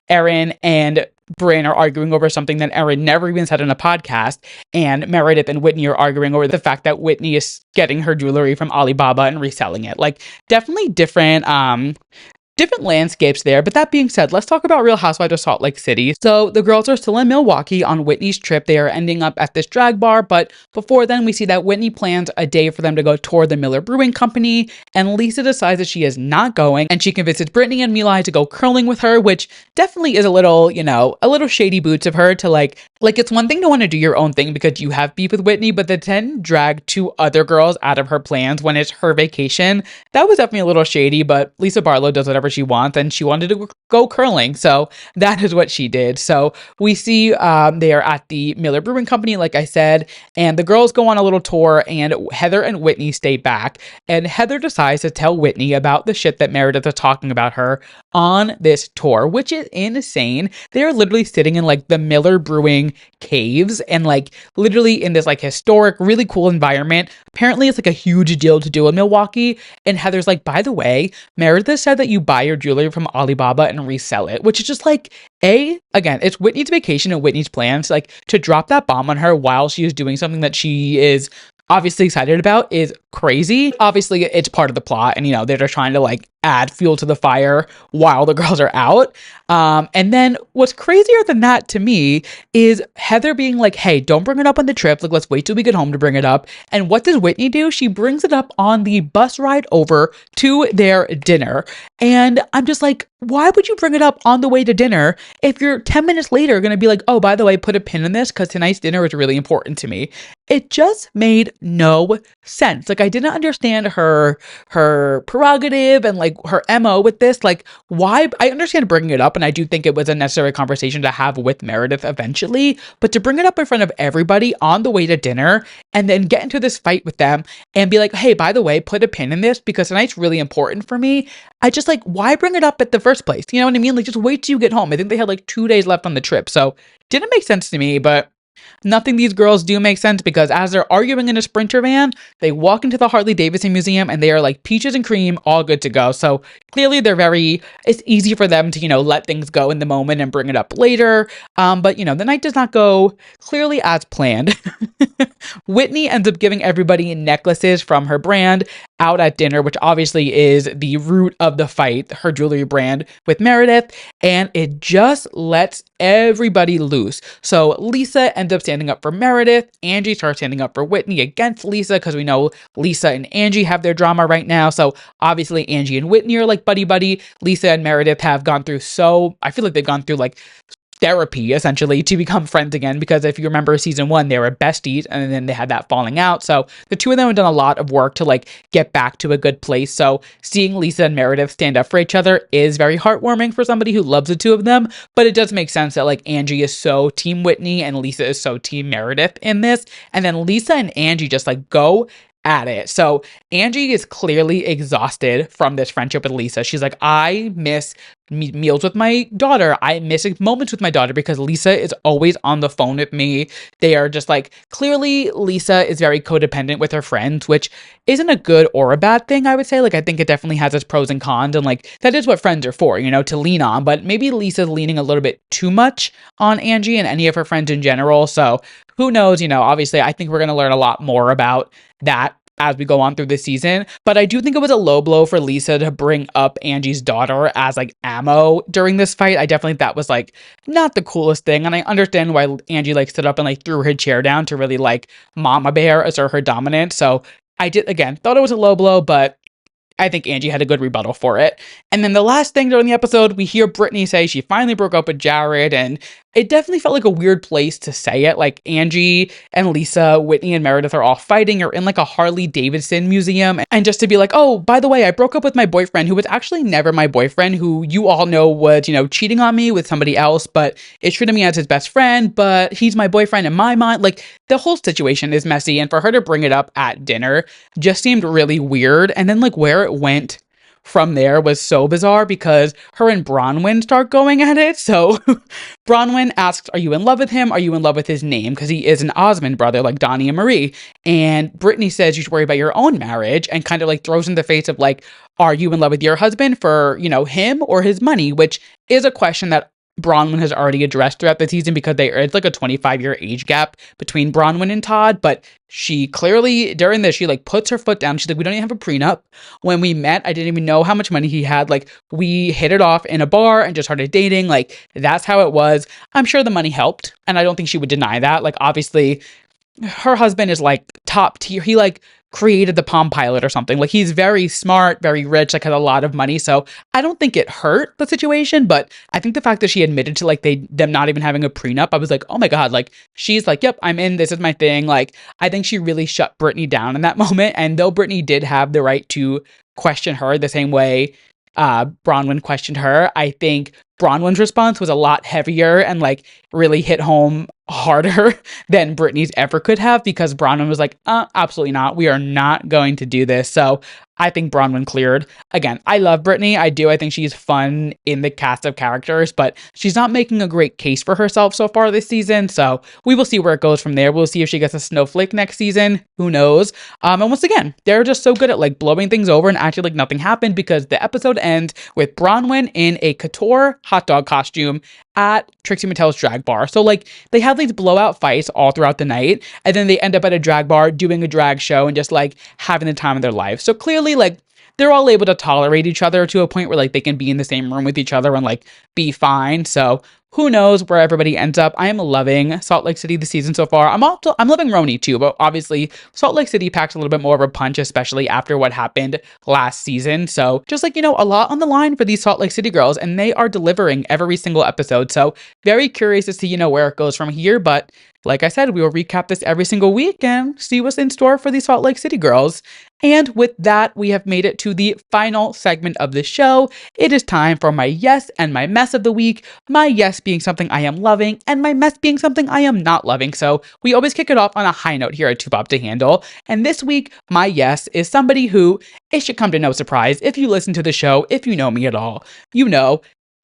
Speaker 1: Erin and Bryn are arguing over something that Erin never even said in a podcast, and Meredith and Whitney are arguing over the fact that Whitney is getting her jewelry from Alibaba and reselling it. Like, definitely different landscapes there. But that being said, let's talk about Real Housewives of Salt Lake City. So the girls are still in Milwaukee on Whitney's trip. They are ending up at this drag bar, but before then we see that Whitney plans a day for them to go tour the Miller Brewing Company, and Lisa decides that she is not going, and she convinces Brittany and Milai to go curling with her, which definitely is a little shady boots of her to like it's one thing to want to do your own thing because you have beef with Whitney, but to then drag two other girls out of her plans when it's her vacation, that was definitely a little shady. But Lisa Barlow does whatever she wants, and she wanted to go curling, so that is what she did. So we see they are at the Miller Brewing Company, like I said, and the girls go on a little tour, and Heather and Whitney stay back, and Heather decides to tell Whitney about the shit that Meredith is talking about her on this tour, which is insane. They're literally sitting in like the Miller Brewing caves and like literally in this like historic, really cool environment. Apparently it's like a huge deal to do in Milwaukee, and Heather's like, by the way, Meredith said that you buy your jewelry from Alibaba and resell it, which is just like, again, it's Whitney's vacation and Whitney's plans. Like, to drop that bomb on her while she is doing something that she is obviously excited about is crazy. Obviously, it's part of the plot, and they're just trying to like add fuel to the fire while the girls are out. And then what's crazier than that to me is Heather being like, hey, don't bring it up on the trip. Like, let's wait till we get home to bring it up. And what does Whitney do? She brings it up on the bus ride over to their dinner. And I'm just like, why would you bring it up on the way to dinner if you're 10 minutes later going to be like, oh, by the way, put a pin in this because tonight's dinner is really important to me. It just made no sense. Like, I didn't understand her prerogative and like her MO with this. Like, why? I understand bringing it up, and I do think it was a necessary conversation to have with Meredith eventually, but to bring it up in front of everybody on the way to dinner and then get into this fight with them and be like, hey, by the way, put a pin in this because tonight's really important for me. I just like, why bring it up at the first place? You know what I mean? Like, just wait till you get home. I think they had like 2 days left on the trip, so didn't make sense to me. But nothing these girls do make sense because as they're arguing in a Sprinter van, they walk into the Harley Davidson Museum and they are like peaches and cream, all good to go. So clearly it's easy for them to, let things go in the moment and bring it up later. But the night does not go clearly as planned. Whitney ends up giving everybody necklaces from her brand out at dinner, which obviously is the root of the fight, her jewelry brand with Meredith, and it just lets everybody loose. So Lisa ends up standing up for Meredith. Angie starts standing up for Whitney against Lisa because we know Lisa and Angie have their drama right now. So obviously Angie and Whitney are like buddy. Lisa and Meredith have gone through I feel like they've gone through like therapy essentially to become friends again, because if you remember season 1, they were besties and then they had that falling out. So the two of them have done a lot of work to like get back to a good place. So seeing Lisa and Meredith stand up for each other is very heartwarming for somebody who loves the two of them. But it does make sense that like Angie is so team Whitney and Lisa is so team Meredith in this. And then Lisa and Angie just like go at it. So Angie is clearly exhausted from this friendship with Lisa. She's like, I miss meals with my daughter. I miss moments with my daughter because Lisa is always on the phone with me. They are just like, clearly Lisa is very codependent with her friends, which isn't a good or a bad thing, I would say. Like, I think it definitely has its pros and cons, and like that is what friends are for, to lean on. But maybe Lisa's leaning a little bit too much on Angie and any of her friends in general. So who knows, obviously I think we're going to learn a lot more about that as we go on through the season. But I do think it was a low blow for Lisa to bring up Angie's daughter as like ammo during this fight. I definitely think that was like not the coolest thing. And I understand why Angie like stood up and like threw her chair down to really like mama bear assert her dominance. So I thought it was a low blow, but I think Angie had a good rebuttal for it. And then the last thing during the episode, we hear Brittany say she finally broke up with Jared, and it definitely felt like a weird place to say it. Like Angie and Lisa, Whitney and Meredith are all fighting. You're in like a Harley Davidson museum. And just to be like, oh, by the way, I broke up with my boyfriend, who was actually never my boyfriend, who you all know was, cheating on me with somebody else, but is treating me as his best friend, but he's my boyfriend in my mind. Like the whole situation is messy. And for her to bring it up at dinner just seemed really weird. And then like where it went from there was so bizarre because her and Bronwyn start going at it. So Bronwyn asks, are you in love with him? Are you in love with his name? Because he is an Osmond brother like Donnie and Marie. And Brittany says you should worry about your own marriage and kind of like throws in the face of like, are you in love with your husband for, him or his money? Which is a question that Bronwyn has already addressed throughout the season because it's like a 25-year age gap between Bronwyn and Todd, but she clearly during this she like puts her foot down. She's like, we don't even have a prenup. When we met, I didn't even know how much money he had. Like we hit it off in a bar and just started dating. Like that's how it was. I'm sure the money helped, and I don't think she would deny that. Like obviously her husband is like top tier. He like created the Palm Pilot or something. Like he's very smart, very rich, like has a lot of money. So I don't think it hurt the situation, but I think the fact that she admitted to like them not even having a prenup, I was like, oh my God, like she's like, yep, I'm in, this is my thing. Like I think she really shut Brittany down in that moment. And though Brittany did have the right to question her the same way Bronwyn questioned her, I think Bronwyn's response was a lot heavier and like really hit home harder than Brittany's ever could have, because Bronwyn was like, absolutely not. We are not going to do this. So I think Bronwyn cleared. Again, I love Brittany. I do. I think she's fun in the cast of characters, but she's not making a great case for herself so far this season. So we will see where it goes from there. We'll see if she gets a snowflake next season. Who knows? And once again, they're just so good at like blowing things over and acting like nothing happened, because the episode ends with Bronwyn in a couture hot dog costume at Trixie Mattel's drag bar. So like they have these blowout fights all throughout the night, and then they end up at a drag bar doing a drag show and just like having the time of their life. So clearly like they're all able to tolerate each other to a point where like they can be in the same room with each other and like be fine. So who knows where everybody ends up. I am loving Salt Lake City this season so far. I'm loving RHONY too, but obviously Salt Lake City packs a little bit more of a punch, especially after what happened last season. So just like, a lot on the line for these Salt Lake City girls, and they are delivering every single episode. So very curious to see, where it goes from here. But like I said, we will recap this every single week and see what's in store for these Salt Lake City girls. And with that, we have made it to the final segment of the show. It is time for my yes and my mess of the week. My yes being something I am loving, and my mess being something I am not loving. So we always kick it off on a high note here at Too Pop to Handle. And this week, my yes is somebody who, it should come to no surprise if you listen to the show, if you know me at all,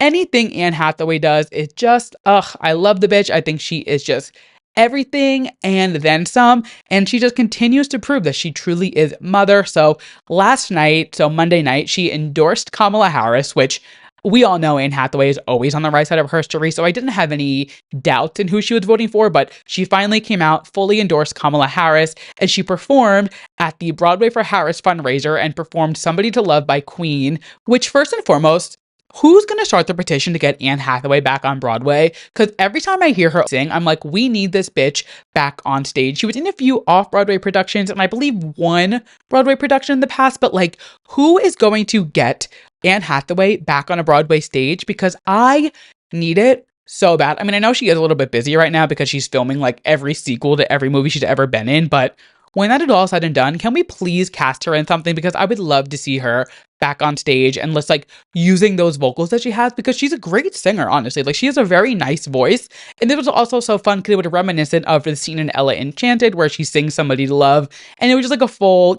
Speaker 1: anything Anne Hathaway does is just, I love the bitch. I think she is just everything and then some, and she just continues to prove that she truly is mother. So last night, so Monday night, she endorsed Kamala Harris, which we all know Anne Hathaway is always on the right side of her story, so I didn't have any doubts in who she was voting for, but she finally came out, fully endorsed Kamala Harris, and she performed at the Broadway for Harris fundraiser and performed Somebody to Love by Queen, which first and foremost, who's going to start the petition to get Anne Hathaway back on Broadway? Because every time I hear her sing, I'm like, we need this bitch back on stage. She was in a few off-Broadway productions, and I believe one Broadway production in the past, but like, who is going to get Anne Hathaway back on a Broadway stage? Because I need it so bad. I mean, I know she is a little bit busy right now because she's filming like every sequel to every movie she's ever been in, but when that is all said and done, can we please cast her in something? Because I would love to see her back on stage and just like using those vocals that she has, because she's a great singer, honestly. Like she has a very nice voice. And it was also so fun because it was reminiscent of the scene in Ella Enchanted where she sings Somebody to Love. And it was just like a full,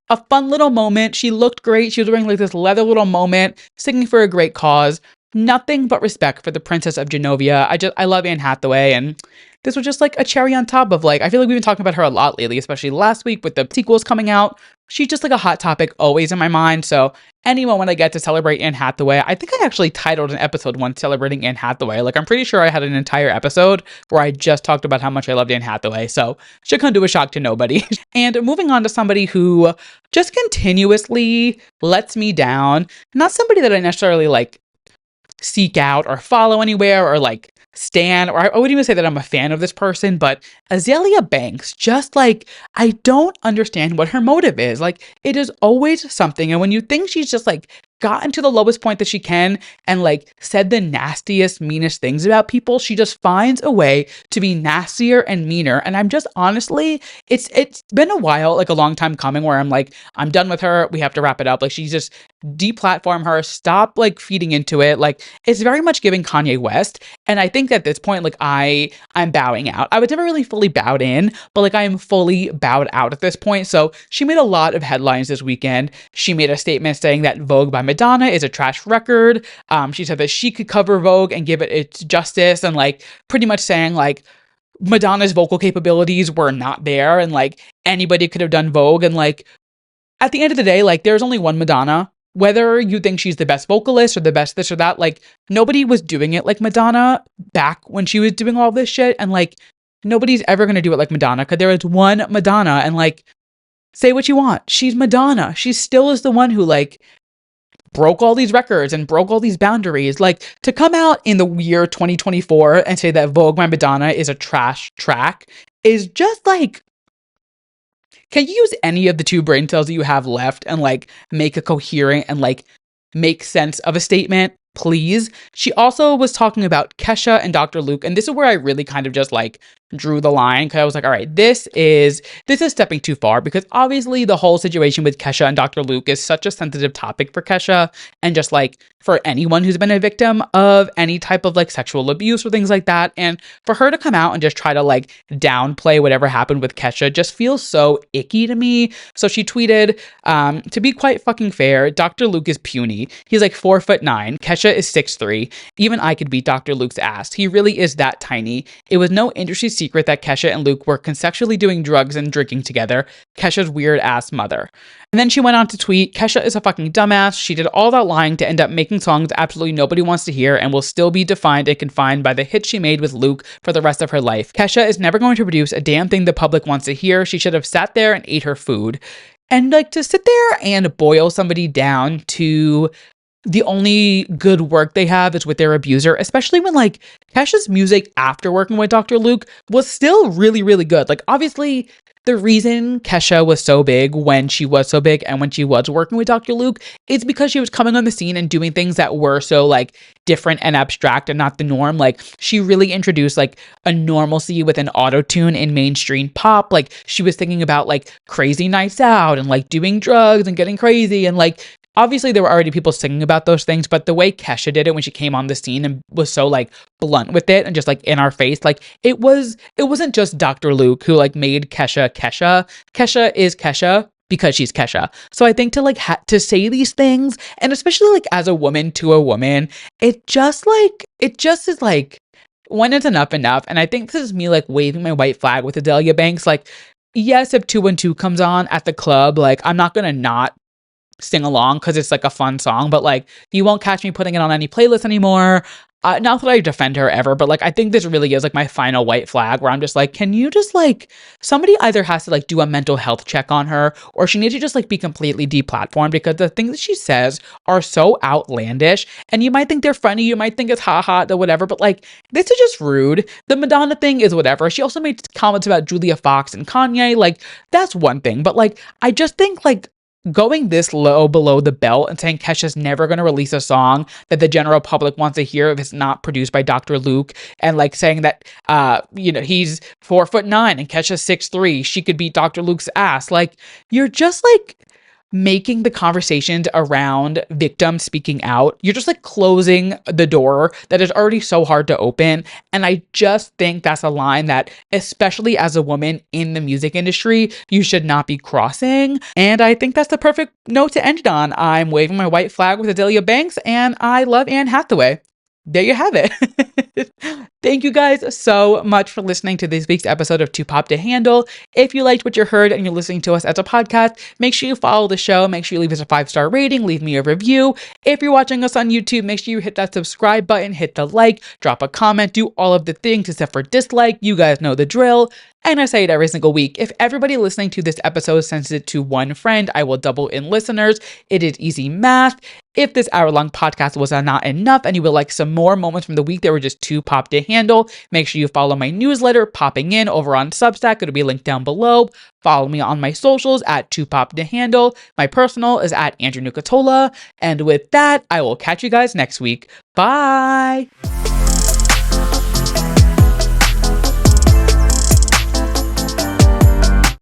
Speaker 1: a fun little moment. She looked great. She was wearing like this leather little moment, singing for a great cause. Nothing but respect for the Princess of Genovia. I love Anne Hathaway, and this was just like a cherry on top of like, I feel like we've been talking about her a lot lately, especially last week with the sequels coming out. She's just like a hot topic always in my mind. So any moment I get to celebrate Anne Hathaway, I think I actually titled an episode once celebrating Anne Hathaway. Like I'm pretty sure I had an entire episode where I just talked about how much I loved Anne Hathaway. So should come to a shock to nobody. And moving on to somebody who just continuously lets me down. Not somebody that I necessarily like seek out or follow anywhere or like stan, or I wouldn't even say that I'm a fan of this person, but Azalea Banks, just like, I don't understand what her motive is. Like, it is always something. And when you think she's just like gotten to the lowest point that she can and like said the nastiest, meanest things about people. She just finds a way to be nastier and meaner. And I'm just honestly, it's been a while, like a long time coming, where I'm like, I'm done with her. We have to wrap it up. Like, she's just deplatform her, stop like feeding into it. Like, it's very much giving Kanye West. And I think at this point, like I'm bowing out. I was never really fully bowed in, but like I am fully bowed out at this point. So she made a lot of headlines this weekend. She made a statement saying that Vogue by Madonna is a trash record. She said that she could cover Vogue and give it its justice, and like pretty much saying like Madonna's vocal capabilities were not there and like anybody could have done Vogue. And like at the end of the day, like there's only one Madonna. Whether you think she's the best vocalist or the best this or that, like nobody was doing it like Madonna back when she was doing all this shit. And like nobody's ever going to do it like Madonna, because there is one Madonna. And like, say what you want, she's Madonna. She still is the one who like broke all these records and broke all these boundaries. Like, to come out in the year 2024 and say that Vogue by Madonna is a trash track is just like, can you use any of the two brain cells that you have left and like make a coherent and like make sense of a statement, please? She also was talking about Kesha and Dr. Luke, and this is where I really kind of just like drew the line, because I was like, all right, this is stepping too far, because obviously the whole situation with Kesha and Dr. Luke is such a sensitive topic for Kesha, and just like for anyone who's been a victim of any type of like sexual abuse or things like that. And for her to come out and just try to like downplay whatever happened with Kesha just feels so icky to me. So she tweeted, to be quite fucking fair, Dr. Luke is puny. He's like 4'9". Kesha is 6'3". Even I could beat Dr. Luke's ass. He really is that tiny. It was no industry secret that Kesha and Luke were consensually doing drugs and drinking together. Kesha's weird ass mother. And then she went on to tweet, Kesha is a fucking dumbass. She did all that lying to end up making songs absolutely nobody wants to hear and will still be defined and confined by the hit she made with Luke for the rest of her life. Kesha is never going to produce a damn thing the public wants to hear. She should have sat there and ate her food. And like, to sit there and boil somebody down to the only good work they have is with their abuser, especially when like Kesha's music after working with Dr. Luke was still really, really good. Like, obviously the reason Kesha was so big when she was so big and when she was working with Dr. Luke is because she was coming on the scene and doing things that were so like different and abstract and not the norm. Like, she really introduced like a normalcy with an auto-tune in mainstream pop. Like, she was thinking about like crazy nights out and like doing drugs and getting crazy, and like obviously there were already people singing about those things, but the way Kesha did it when she came on the scene and was so like blunt with it and just like in our face, like it wasn't just Dr. Luke who like made Kesha Kesha. Kesha is Kesha because she's Kesha. So I think to like to say these things, and especially like as a woman to a woman, it just is like, when it's enough. And I think this is me like waving my white flag with Adelia Banks. Like, yes, if 212 comes on at the club, like I'm not gonna not sing along because it's like a fun song, but like you won't catch me putting it on any playlist anymore. Not that I defend her ever, but like I think this really is like my final white flag, where I'm just like, can you just like, somebody either has to like do a mental health check on her, or she needs to just like be completely deplatformed, because the things that she says are so outlandish, and you might think they're funny, you might think it's haha, the whatever, but like this is just rude. The Madonna thing is whatever. She also made comments about Julia Fox and Kanye, like that's one thing, but like I just think like going this low below the belt and saying Kesha's never going to release a song that the general public wants to hear if it's not produced by Dr. Luke, and like saying that he's 4'9" and Kesha's 6'3", she could beat Dr. Luke's ass. Like, you're just like making the conversations around victims speaking out, you're just like closing the door that is already so hard to open. And I just think that's a line that, especially as a woman in the music industry, you should not be crossing. And I think that's the perfect note to end it on. I'm waving my white flag with Adelia Banks, and I love Anne Hathaway. There you have it. Thank you guys so much for listening to this week's episode of Too Pop to Handle. If you liked what you heard and you're listening to us as a podcast, make sure you follow the show. Make sure you leave us a 5-star rating. Leave me a review. If you're watching us on YouTube, make sure you hit that subscribe button, hit the like, drop a comment, do all of the things except for dislike. You guys know the drill. And I say it every single week. If everybody listening to this episode sends it to one friend, I will double in listeners. It is easy math. If this hour-long podcast was not enough and you would like some more moments from the week that were just too pop to handle, handle. Make sure you follow my newsletter popping in over on Substack. It'll be linked down below. Follow me on my socials at 2pop2handle. My personal is at Andrew Nucatola. And with that, I will catch you guys next week. Bye!